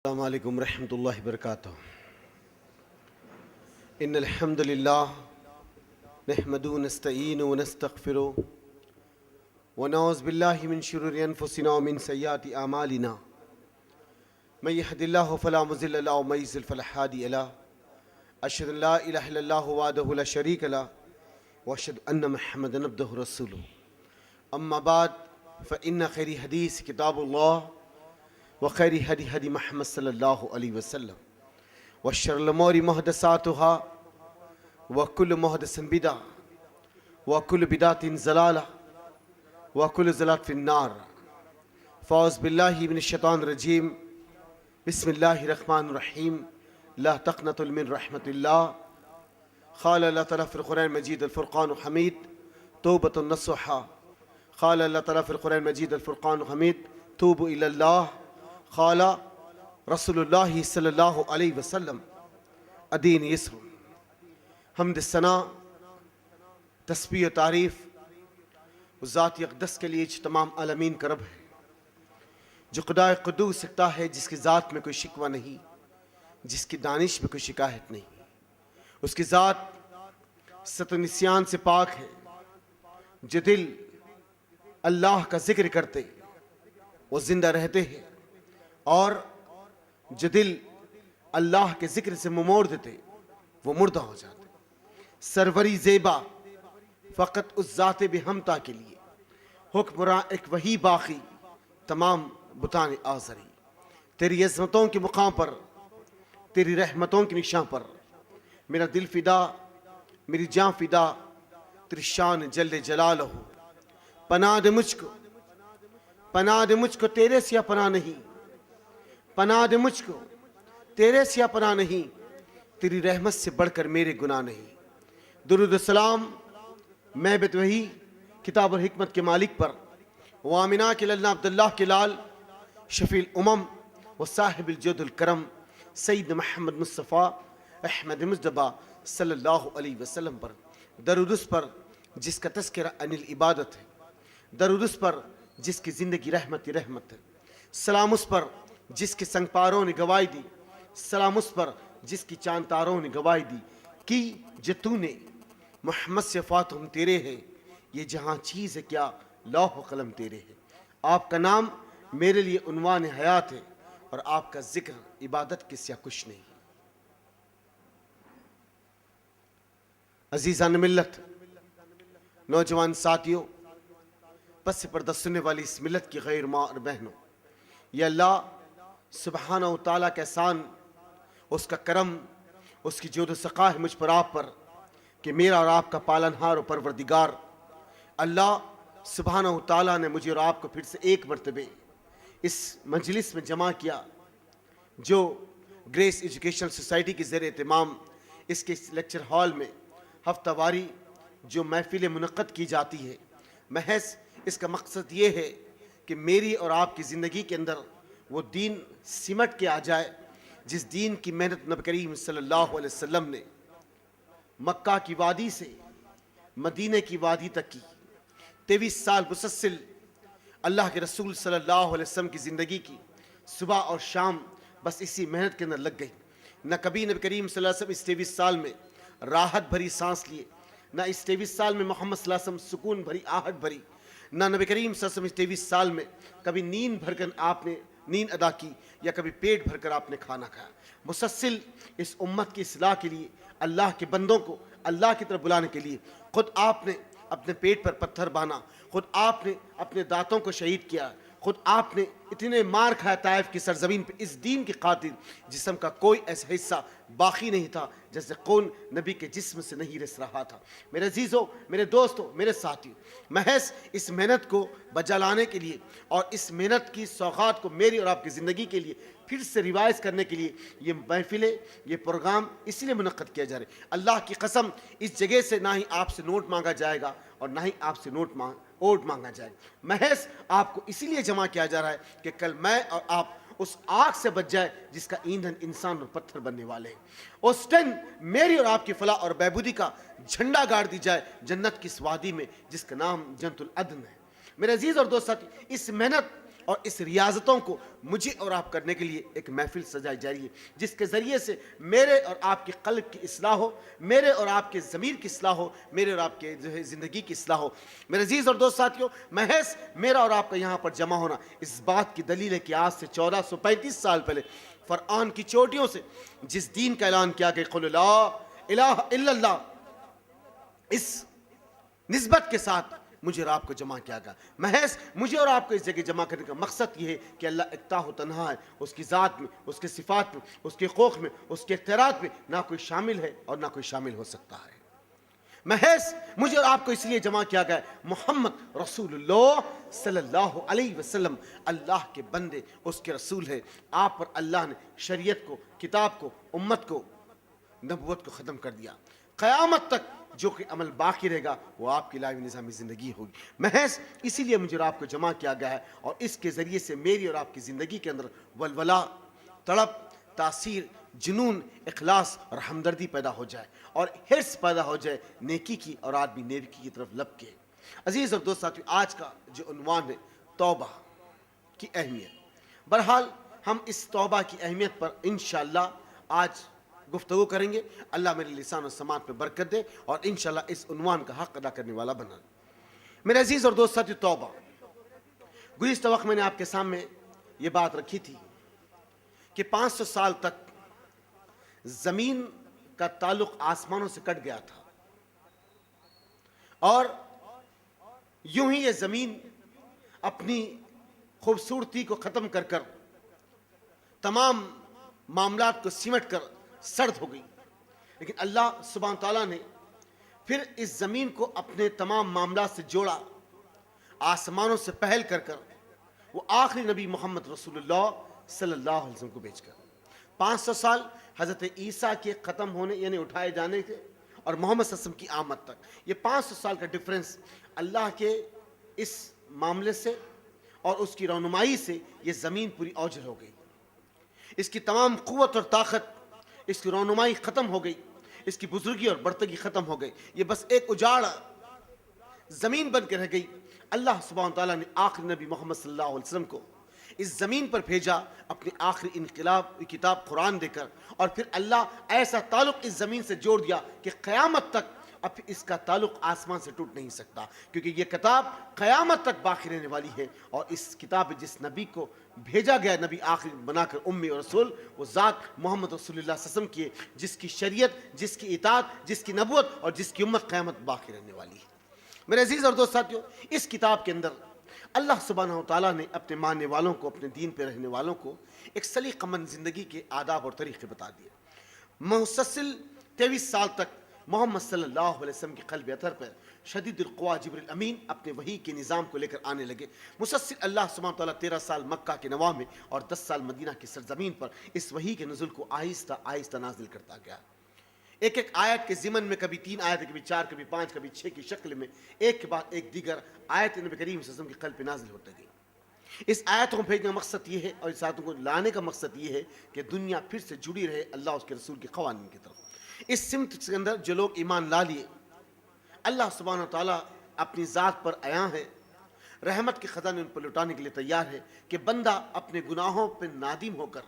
السلام علیکم ورحمۃ اللہ وبرکاتہ۔ ان الحمد للہ نحمده ونستعینه ونستغفره ونعوذ باللہ من شرور انفسنا ومن سیئات اعمالنا من يهد الله فلا مضل له ومن يضلل فلا هادي له اشهد ان لا اله الا الله وحده لا شريك له واشهد ان محمدا عبده ورسوله اما بعد فان خير حدیث کتاب اللہ وخير هدي هدي محمد صلی اللہ علیہ وسلم وشر الامور محدثاتها وكل محدث بدعة وكل بدعة ضلالة وكل ضلالة في النار۔ فاعوذ باللہ من الشیطان الرجیم، بسم اللہ الرحمن الرحیم، لا تقنطوا من رحمت اللہ۔ قال اللہ تعالیٰ فی القرآن المجید الفرقان حمید توبۃ نصوحا۔ قال اللہ تعالیٰ فی القرآن المجید الفرقان حمید توبوا الی اللہ۔ قال رسول اللہ صلی اللہ علیہ وسلم الدین یسر۔ حمد ثنا تسبیح و تعریف ذات اقدس کے لیے جو تمام عالمین کا رب ہے، جو خدا قدوس سکتا ہے، جس کی ذات میں کوئی شکوہ نہیں، جس کی دانش میں کوئی شکایت نہیں، اس کی ذات ست و نسیان سے پاک ہے۔ جو دل اللہ کا ذکر کرتے وہ زندہ رہتے ہیں، اور جو دل اللہ کے ذکر سے منہ موڑ دیتے وہ مردہ ہو جاتے۔ سروری زیبا فقط اس ذات بہمتا کے لیے، حکمراں ایک وہی باقی تمام بتان آزری۔ تیری عظمتوں کے مقام پر، تیری رحمتوں کے نشاں پر میرا دل فدا، میری جان فدا، تیری شان جل جلالہ۔ پناہ دے مجھ کو، پناہ دے مجھ کو، تیرے سیا پناہ نہیں، پناہ دے مجھ کو، تیرے سیا پناہ نہیں، تیری رحمت سے بڑھ کر میرے گناہ نہیں۔ درود و سلام محبت وحی کتاب اور حکمت کے مالک پر، وامنہ کے للہ عبداللہ کے لال شفیع الامم و صاحب الجود الکرم سید محمد مصطفیٰ احمد مصطفیٰ صلی اللہ علیہ وسلم پر۔ درود اس پر جس کا تذکرہ عن العبادت ہے، درود اس پر جس کی زندگی رحمت رحمت ہے، سلام اس پر جس کے سنگ پاروں نے گواہی دی، سلام اس پر جس کی چاند تاروں نے گواہی دی کہ جو تو نے محمد سے فاتحم تیرے ہے، یہ جہاں چیز ہے کیا لوح و قلم تیرے ہے۔ آپ کا نام میرے لیے عنوان حیات ہے، اور آپ کا ذکر عبادت کے سیا کچھ نہیں۔ عزیزان ملت، نوجوان ساتھیوں، پس پردہ سننے والی اس ملت کی غیر ماں اور بہنوں، یا اللہ سبحانہ و تعالیٰ کا احسان، اس کا کرم، اس کی جود و سخا ہے مجھ پر آپ پر کہ میرا اور آپ کا پالنہار و پروردگار اللہ سبحانہ و تعالیٰ نے مجھے اور آپ کو پھر سے ایک مرتبہ اس مجلس میں جمع کیا، جو گریس ایجوکیشن سوسائٹی کے زیر اہتمام اس کے لیکچر ہال میں ہفتہ واری جو محفلیں منعقد کی جاتی ہے۔ محض اس کا مقصد یہ ہے کہ میری اور آپ کی زندگی کے اندر وہ دین سمٹ کے آ جائے، جس دین کی محنت نبی کریم صلی اللہ علیہ وسلم نے مکہ کی وادی سے مدینہ کی وادی تک کی 23 سال مسلسل اللہ کے رسول صلی اللہ علیہ وسلم کی زندگی کی، صبح اور شام بس اسی محنت کے اندر لگ گئی۔ نہ کبھی نبی کریم صلی اللہ علیہ وسلم اس 23 سال میں راحت بھری سانس لیے، نہ اس 23 سال میں محمد صلی اللہ علیہ وسلم سکون بھری آہٹ بھری، نہ نبی کریم صلی اللہ علیہ وسلم اس 23 سال میں کبھی نیند بھر کر آپ نے نیند ادا کی، یا کبھی پیٹ بھر کر آپ نے کھانا کھایا۔ مسلسل اس امت کی اصلاح کے لیے، اللہ کے بندوں کو اللہ کی طرف بلانے کے لیے خود آپ نے اپنے پیٹ پر پتھر بانا، خود آپ نے اپنے دانتوں کو شہید کیا، خود آپ نے اتنے مار کھایا طائف کی سرزمین پہ اس دین کی خاطر، جسم کا کوئی ایسا حصہ باقی نہیں تھا جیسے خون نبی کے جسم سے نہیں رس رہا تھا۔ میرے عزیزوں، میرے دوستوں، میرے ساتھیوں، محض اس محنت کو بجا لانے کے لیے اور اس محنت کی سوغات کو میری اور آپ کی زندگی کے لیے پھر سے ریوائز کرنے کے لیے یہ محفلیں، یہ پروگرام اس لیے منعقد کیا جا رہا ہے۔ اللہ کی قسم، اس جگہ سے نہ ہی آپ سے نوٹ مانگا جائے گا اور نہ ہی آپ سے اوٹ مانگا جائے گا۔ محض آپ کو اسی لیے جمع کیا جا رہا ہے کہ کل میں اور آپ اس آگ سے بچ جائے جس کا ایندھن انسان اور پتھر بننے والے ہیں۔ اس دن میری اور آپ کی فلاح اور بہبودی کا جھنڈا گاڑ دی جائے جنت کی اس وادی میں جس کا نام جنت العدن ہے۔ میرے عزیز اور دوست ساتھی، اس محنت اور اس ریاضتوں کو مجھے اور آپ کرنے کے لیے ایک محفل سجائی جا رہی ہے، جس کے ذریعے سے میرے اور آپ کی قلب کی اصلاح ہو، میرے اور آپ کے ضمیر کی اصلاح ہو، میرے اور آپ کے زندگی کی اصلاح ہو۔ میرے عزیز اور دوست ساتھیوں، محض میرا اور آپ کا یہاں پر جمع ہونا اس بات کی دلیل ہے کہ آج سے 1435 سال پہلے فرعون کی چوٹیوں سے جس دین کا اعلان کیا کہ قل لا الہ الا اللہ، اس نسبت کے ساتھ مجھے اور آپ کو جمع کیا گیا۔ محض مجھے اور آپ کو اس جگہ جمع کرنے کا مقصد یہ ہے کہ اللہ اکتا و تنہا ہے، اس کی ذات میں، اس کے صفات میں، اس کے حقوق میں، اس کے اختیارات میں نہ کوئی شامل ہے اور نہ کوئی شامل ہو سکتا ہے۔ محض مجھے اور آپ کو اس لیے جمع کیا گیا ہے، محمد رسول اللہ صلی اللہ علیہ وسلم اللہ کے بندے، اس کے رسول ہے۔ آپ پر اللہ نے شریعت کو، کتاب کو، امت کو، نبوت کو ختم کر دیا۔ قیامت تک جو کہ عمل باقی رہے گا وہ آپ کی لائیو نظامی زندگی ہوگی۔ محض اسی لیے مجھے اور آپ کو جمع کیا گیا ہے، اور اس کے ذریعے سے میری اور آپ کی زندگی کے اندر ولولہ، تڑپ، تاثیر، جنون، اخلاص اور ہمدردی پیدا ہو جائے، اور حرص پیدا ہو جائے نیکی کی، اور آدمی نیکی کی طرف لپکے۔ عزیز اور دوست ساتھیو، آج کا جو عنوان ہے توبہ کی اہمیت، بہرحال ہم اس توبہ کی اہمیت پر انشاءاللہ آج گفتگو کریں گے۔ اللہ میرے لسان و سماعت پہ برکت دے اور انشاءاللہ اس عنوان کا حق ادا کرنے والا بنا۔ میرے عزیز اور دوست ساتھیو، توبہ، گزشتہ وقت میں نے آپ کے سامنے یہ بات رکھی تھی کہ 500 سال تک زمین کا تعلق آسمانوں سے کٹ گیا تھا، اور یوں ہی یہ زمین اپنی خوبصورتی کو ختم کر کر تمام معاملات کو سمٹ کر سرد ہو گئی۔ لیکن اللہ سبحانہ تعالیٰ نے پھر اس زمین کو اپنے تمام معاملات سے جوڑا، آسمانوں سے پہل کر کر وہ آخری نبی محمد رسول اللہ صلی اللہ علیہ وسلم کو بھیج کر 500 سال حضرت عیسیٰ کے ختم ہونے یعنی اٹھائے جانے کے اور محمد صلی اللہ علیہ وسلم کی آمد تک، یہ 500 سال کا ڈیفرنس اللہ کے اس معاملے سے اور اس کی رہنمائی سے یہ زمین پوری اوجھل ہو گئی۔ اس کی تمام قوت اور طاقت، اس کی رہنمائی ختم ہو گئی، اس کی بزرگی اور برتری ختم ہو گئی، یہ بس ایک اجاڑ زمین بن کے رہ گئی۔ اللہ سبحانہ تعالیٰ نے آخری نبی محمد صلی اللہ علیہ وسلم کو اس زمین پر بھیجا اپنی آخری انقلاب کتاب قرآن دے کر، اور پھر اللہ ایسا تعلق اس زمین سے جوڑ دیا کہ قیامت تک اب اس کا تعلق آسمان سے ٹوٹ نہیں سکتا، کیونکہ یہ کتاب قیامت تک باقی رہنے والی ہے۔ اور اس کتاب جس نبی کو بھیجا گیا نبی آخری بنا کر امی اور رسول، وہ ذات محمد رسول اللہ صلی اللہ علیہ وسلم کی ہے، جس کی شریعت، جس کی اطاعت، جس کی نبوت اور جس کی امت قیامت باقی رہنے والی ہے۔ میرے عزیز اور دوست ساتھیو، اس کتاب کے اندر اللہ سبحانہ وتعالیٰ نے اپنے ماننے والوں کو، اپنے دین پہ رہنے والوں کو ایک سلیقہ مند زندگی کے آداب اور طریقے بتا دیے۔ مسلسل 23 سال تک محمد صلی اللہ علیہ وسلم کی قلب اطہر پر شدید القوا جبریل امین اپنے وحی کے نظام کو لے کر آنے لگے۔ مسلسل اللہ سبحانہ تعالیٰ 13 سال مکہ کے نواح میں اور 10 سال مدینہ کی سرزمین پر اس وحی کے نزول کو آہستہ آہستہ نازل کرتا گیا۔ ایک ایک آیت کے ضمن میں کبھی 3 آیت، کبھی 4، کبھی 5، کبھی 6 کی شکل میں ایک کے بعد ایک دیگر آیت نبی کریم صلی اللہ علیہ وسلم کی قلب پہ نازل ہوتے گئی۔ اس آیتوں کو بھیجنے کا مقصد یہ ہے اور اس آیتوں کو لانے کا مقصد یہ ہے کہ دنیا پھر سے جڑی رہے اللہ اس کے رسول کے قوانین کی طرف۔ اس سمت کے اندر جو لوگ ایمان لا لیے، اللہ سبحانہ تعالیٰ اپنی ذات پر عیاں ہے، رحمت کے خزانے ان پر لٹانے کے لیے تیار ہے کہ بندہ اپنے گناہوں پہ نادم ہو کر،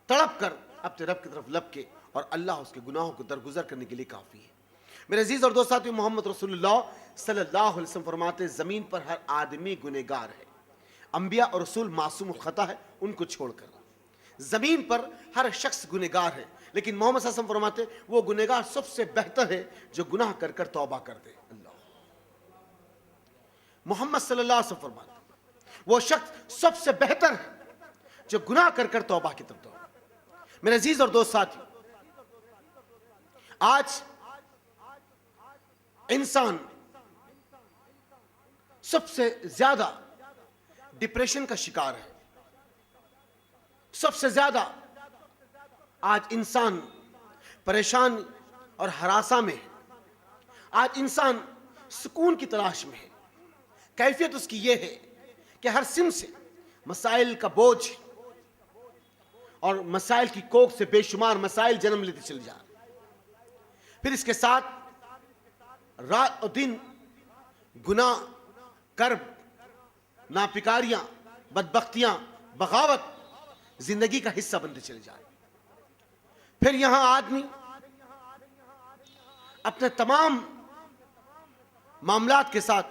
تڑپ کر اپنے رب کی طرف لپکے، اور اللہ اس کے گناہوں کو درگزر کرنے کے لیے کافی ہے۔ میرے عزیز اور دوست ساتھیو، محمد رسول اللہ صلی اللہ علیہ وسلم فرماتے ہیں زمین پر ہر آدمی گنہگار ہے، انبیاء اور رسول معصوم الخطا ہے ان کو چھوڑ کر۔ زمین پر ہر شخص گنہگار ہے، لیکن محمد صلی اللہ علیہ وسلم فرماتے ہیں وہ گنہگار سب سے بہتر ہے جو گناہ کر کر توبہ کر دے۔ اللہ محمد صلی اللہ علیہ وسلم فرماتے ہیں وہ شخص سب سے بہتر ہے جو گناہ کر کر توبہ کی طرف دوڑے۔ میرے عزیز اور دوست ساتھی، آج انسان سب سے زیادہ ڈپریشن کا شکار ہے، سب سے زیادہ آج انسان پریشان اور ہراساں میں ہے، آج انسان سکون کی تلاش میں ہے۔ کیفیت اس کی یہ ہے کہ ہر سمت سے مسائل کا بوجھ اور مسائل کی کوکھ سے بے شمار مسائل جنم لیتے چل جا رہے، پھر اس کے ساتھ رات اور دن گناہ، کرب، ناپکاریاں، بدبختیاں، بغاوت زندگی کا حصہ بنتے چلے جائیں. پھر یہاں آدمی اپنے تمام معاملات کے ساتھ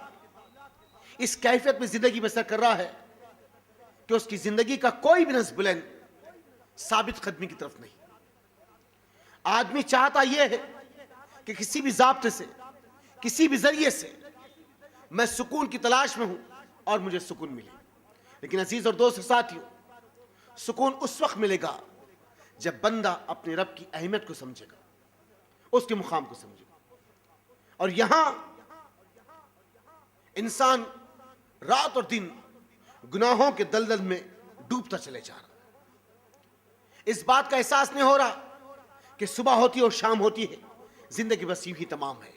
اس کیفیت میں زندگی بسر کر رہا ہے کہ اس کی زندگی کا کوئی بھی نصب بلند ثابت قدمی کی طرف نہیں. آدمی چاہتا یہ ہے کہ کسی بھی ضابطے سے، کسی بھی ذریعے سے میں سکون کی تلاش میں ہوں اور مجھے سکون ملے. لیکن عزیز اور دوست ساتھیوں، سکون اس وقت ملے گا جب بندہ اپنے رب کی اہمیت کو سمجھے گا، اس کے مقام کو سمجھے گا. اور یہاں انسان رات اور دن گناہوں کے دلدل میں ڈوبتا چلے جا رہا. اس بات کا احساس نہیں ہو رہا کہ صبح ہوتی ہے اور شام ہوتی ہے، زندگی بس یوں ہی تمام ہے.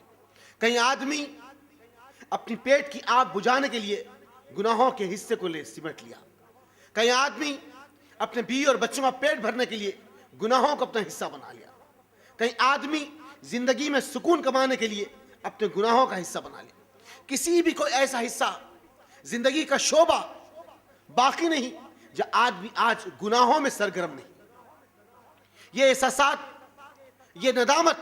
کہیں آدمی اپنی پیٹ کی آگ بجھانے کے لیے گناہوں کے حصے کو لے سمٹ لیا. کہیں آدمی اپنے بیوی اور بچوں کا پیٹ بھرنے کے لیے گناہوں کو اپنا حصہ بنا لیا. کہیں آدمی زندگی میں سکون کمانے کے لیے اپنے گناہوں کا حصہ بنا لیا. کسی بھی کوئی ایسا حصہ، زندگی کا شعبہ باقی نہیں جو آدمی آج گناہوں میں سرگرم نہیں. یہ احساسات، یہ ندامت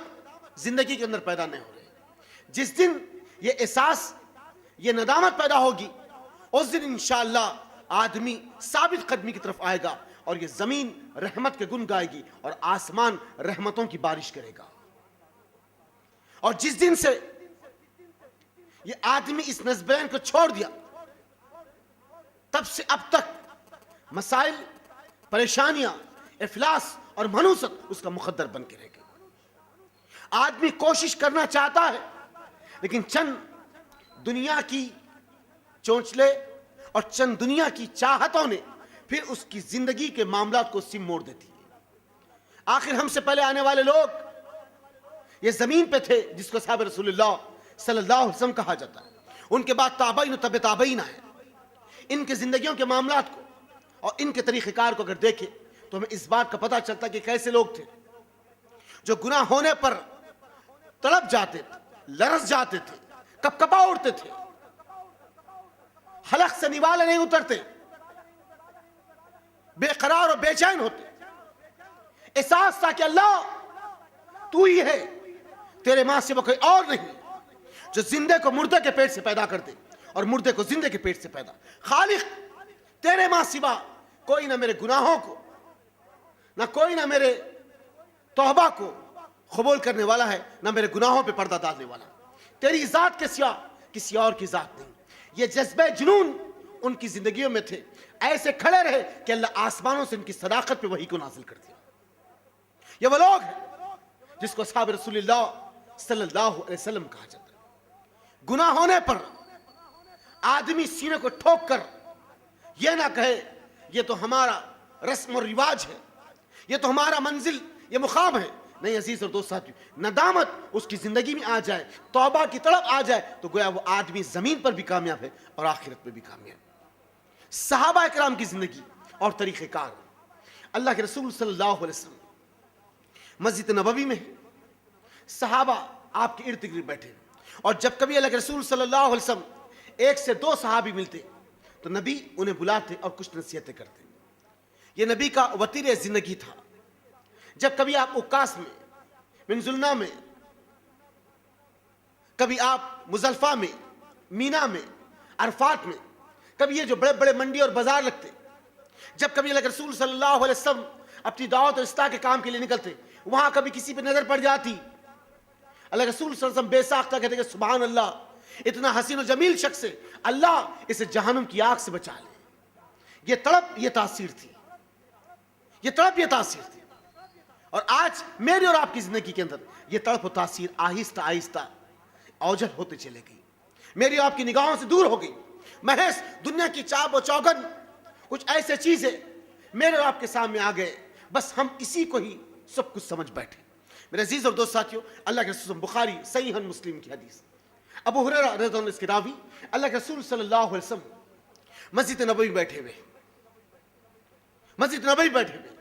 زندگی کے اندر پیدا نہیں ہو رہے. جس دن یہ احساس، یہ ندامت پیدا ہوگی، اس دن انشاءاللہ آدمی ثابت قدمی کی طرف آئے گا اور یہ زمین رحمت کے گن گائے گی اور آسمان رحمتوں کی بارش کرے گا. اور جس دن سے یہ آدمی اس نسبین کو چھوڑ دیا، تب سے اب تک مسائل، پریشانیاں، افلاس اور منوست اس کا مقدر بن کے رہ گئے. آدمی کوشش کرنا چاہتا ہے لیکن چند دنیا کی چونچلے اور چند دنیا کی چاہتوں نے پھر اس کی زندگی کے معاملات کو سم موڑ دیتی ہے. آخر ہم سے پہلے آنے والے لوگ یہ زمین پہ تھے جس کو صحابہ رسول اللہ صلی اللہ علیہ وسلم کہا جاتا ہے. ان کے بعد تابعین و تبع تابعین آئے. ان کے زندگیوں کے معاملات کو اور ان کے طریقہ کار کو اگر دیکھیں تو ہمیں اس بات کا پتہ چلتا کہ کیسے لوگ تھے جو گناہ ہونے پر تڑپ جاتے تھے، لرز جاتے تھے، کپ کپا اڑتے تھے، حلق سے نوالے نہیں اترتے، بے قرار اور بے چین ہوتے. احساس تھا کہ اللہ تو ہی ہے، تیرے ماں سے وہ کوئی اور نہیں جو زندے کو مردے کے پیٹ سے پیدا کرتے اور مردے کو زندے کے پیٹ سے پیدا. خالق تیرے ماں سوا کوئی نہ میرے گناہوں کو، نہ کوئی نہ میرے توبہ کو قبول کرنے والا ہے، نہ میرے گناہوں پہ پردہ ڈالنے والا. تیری ذات کے سوا کسی اور کی ذات نہیں. یہ جذبہ جنون ان کی زندگیوں میں تھے. ایسے کھڑے رہے کہ اللہ آسمانوں سے ان کی صداقت پہ وحی کو نازل کر دیا. یہ وہ لوگ ہیں جس کو اصحاب رسول اللہ صلی اللہ علیہ وسلم کہا جاتا ہے. گناہ ہونے پر آدمی سینے کو ٹھوک کر یہ نہ کہے یہ تو ہمارا رسم اور رواج ہے، یہ تو ہمارا منزل، یہ مقام ہے. نہیں عزیز اور دوست ساتھیو، ندامت اس کی زندگی میں آ جائے، توبہ کی طرف آ جائے تو گویا وہ آدمی زمین پر بھی کامیاب ہے اور آخرت میں بھی کامیاب. صحابہ اکرام کی زندگی اور طریقہ کار. اللہ کے رسول صلی اللہ علیہ وسلم مسجد نبوی میں صحابہ آپ کے ارد گرد بیٹھے، اور جب کبھی اللہ کے رسول صلی اللہ علیہ وسلم ایک سے دو صحابی ملتے تو نبی انہیں بلاتے اور کچھ نصیحتیں کرتے. یہ نبی کا وتیرہ زندگی تھا. جب کبھی آپ اکاس میں، منزلنا میں، کبھی آپ مزدلفہ میں، مینا میں، عرفات میں، کبھی یہ جو بڑے بڑے منڈی اور بازار لگتے، جب کبھی اللہ کے رسول صلی اللہ علیہ وسلم اپنی دعوت اور اصلاح کے کام کے لیے نکلتے، وہاں کبھی کسی پہ نظر پڑ جاتی، اللہ کے رسول صلی اللہ علیہ وسلم بے ساختہ کہتے کہ سبحان اللہ، اتنا حسین و جمیل شخص ہے، اللہ اسے جہنم کی آگ سے بچا لے. یہ تڑپ، یہ تاثیر تھی، یہ تڑپ، یہ تاثیر تھی. اور آج میری اور آپ کی زندگی کے اندر یہ تڑپ و تاثیر آہستہ آہستہ اوجھل ہوتے چلے گئی، میری اور آپ کی نگاہوں سے دور ہو گئی. محض دنیا کی چاپ و چوگن کچھ ایسے چیزیں میرے اور آپ کے سامنے آ گئے، بس ہم اسی کو ہی سب کچھ سمجھ بیٹھے. میرے عزیز اور دوست ساتھیوں، اللہ کے رسول بخاری صحیح مسلم کی حدیث، ابو ہریرہ رضی اللہ عنہ اس کے راوی، اللہ کے رسول صلی اللہ علیہ وسلم مسجد نبوی بیٹھے ہوئے، مسجد نبوی بیٹھے ہوئے،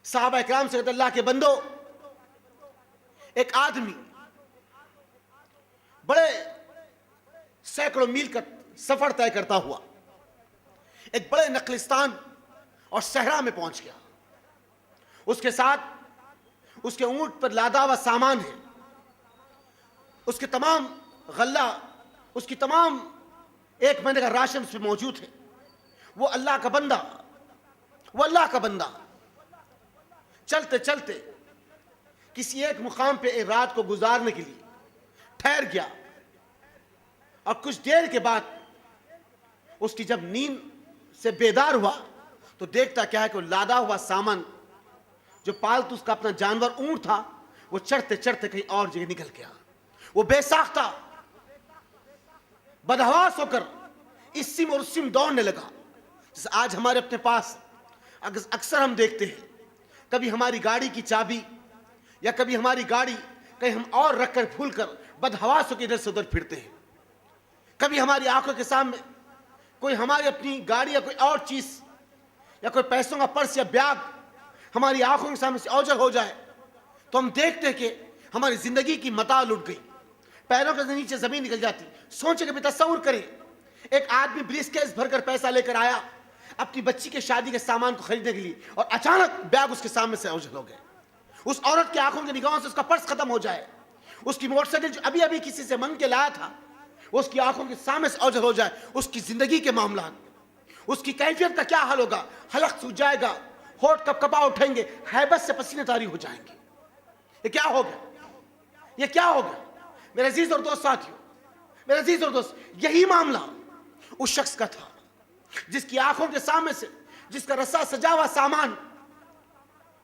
صحابہ اکرام سے کہتے اللہ کے بندو، ایک آدمی بڑے سینکڑوں میل کا سفر طے کرتا ہوا ایک بڑے نقلستان اور صحرا میں پہنچ گیا. اس کے ساتھ اس کے اونٹ پر لادا ہوا سامان ہے, اس کے تمام غلہ, اس کی تمام ایک مہینے کا راشن اس پہ موجود ہے. وہ اللہ کا بندہ چلتے چلتے کسی ایک مقام پہ ایک رات کو گزارنے کے لیے ٹھہر گیا, اور کچھ دیر کے بعد اس کی جب نیند سے بیدار ہوا تو دیکھتا کیا ہے کہ وہ لادا ہوا سامان جو پالتو اس کا اپنا جانور اونٹ تھا, وہ چڑھتے چڑھتے کہیں اور جگہ نکل گیا. وہ بے ساختہ بدحواس ہو کر اس سم اور اس سم دوڑنے لگا. جیسے آج ہمارے اپنے پاس اکثر ہم دیکھتے ہیں, کبھی ہماری گاڑی کی چابی یا کبھی ہماری گاڑی کہیں ہم اور رکھ کر بھول کر بدحواس ہو کے ادھر سے ادھر پھرتے ہیں. کبھی ہماری آنکھوں کے سامنے کوئی ہماری اپنی گاڑی یا کوئی اور چیز یا کوئی پیسوں کا پرس یا بیگ ہماری آنکھوں کے سامنے سے اوجھل ہو جائے تو ہم دیکھتے ہیں کہ ہماری زندگی کی متاع لٹ گئی, پیروں کے نیچے زمین نکل جاتی. سوچیں کبھی تصور کریں, ایک آدمی بریس کیس بھر کر پیسہ لے کر آیا اپنی بچی کے شادی کے سامان کو خریدنے کے لیے, اور اچانک بیگ اس کے سامنے سے اوجھل ہو گئے. اس عورت کی آنکھوں کی نگاہوں سے اس کا پرس ختم ہو جائے, اس کی موٹر سائیکل جو ابھی ابھی کسی سے مانگ کے لایا تھا وہ اس کی آنکھوں کے سامنے سے اوجھل ہو جائے. اس کی زندگی کے معاملات, اس کی کیفیت کا کیا حال ہوگا؟ حلق سوج جائے گا, ہونٹ کپ کپا اٹھیں گے, ہیبت سے پسینے طاری ہو جائیں گے. یہ کیا ہوگا؟ یہ کیا ہوگا میرے عزیز اور دوست ساتھیوں, میرے عزیز اور دوست, یہی معاملہ اس شخص کا تھا جس کی آنکھوں کے سامنے سے, جس کا رسا سجا ہوا سامان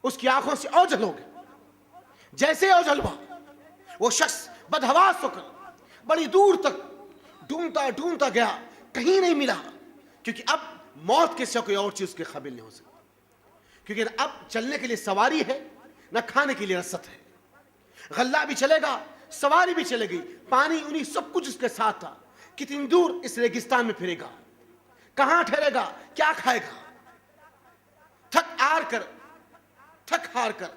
اس کی آنکھوں سے اوجھل ہو گیا. جیسے ہی اوجھل ہوا وہ شخص بدحواس ہو کر بڑی دور تک ڈھونڈتا ڈھونڈتا گیا, کہیں نہیں ملا, کیونکہ اب موت کے سوا کوئی اور چیز اس کے قابل نہیں ہو سکتی. کیونکہ اب چلنے کے لیے سواری ہے, نہ کھانے کے لیے رسد ہے. غلہ بھی چلے گا, سواری بھی چلے گئی, پانی انہی سب کچھ اس کے ساتھ تھا. کتنی دور اس ریگستان میں پھرے گا, کہاں ٹھہرے گا, کیا کھائے گا؟ تھک ہار کر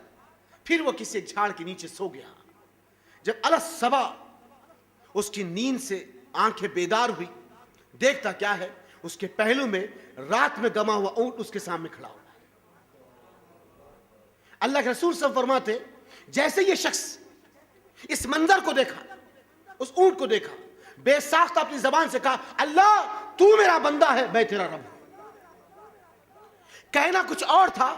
پھر وہ کسی ایک جھاڑ کے نیچے سو گیا. جب الصبح اس کی نیند سے آنکھیں بیدار ہوئی, دیکھتا کیا ہے, اس کے پہلو میں رات میں گما ہوا اونٹ اس کے سامنے کھڑا ہوا. اللہ کے رسول صلی اللہ علیہ وسلم فرماتے, جیسے یہ شخص اس منظر کو دیکھا, اس اونٹ کو دیکھا, بے ساختہ اپنی زبان سے کہا, اللہ تو میرا بندہ ہے, میں تیرا رب ہوں. کہنا کچھ اور تھا,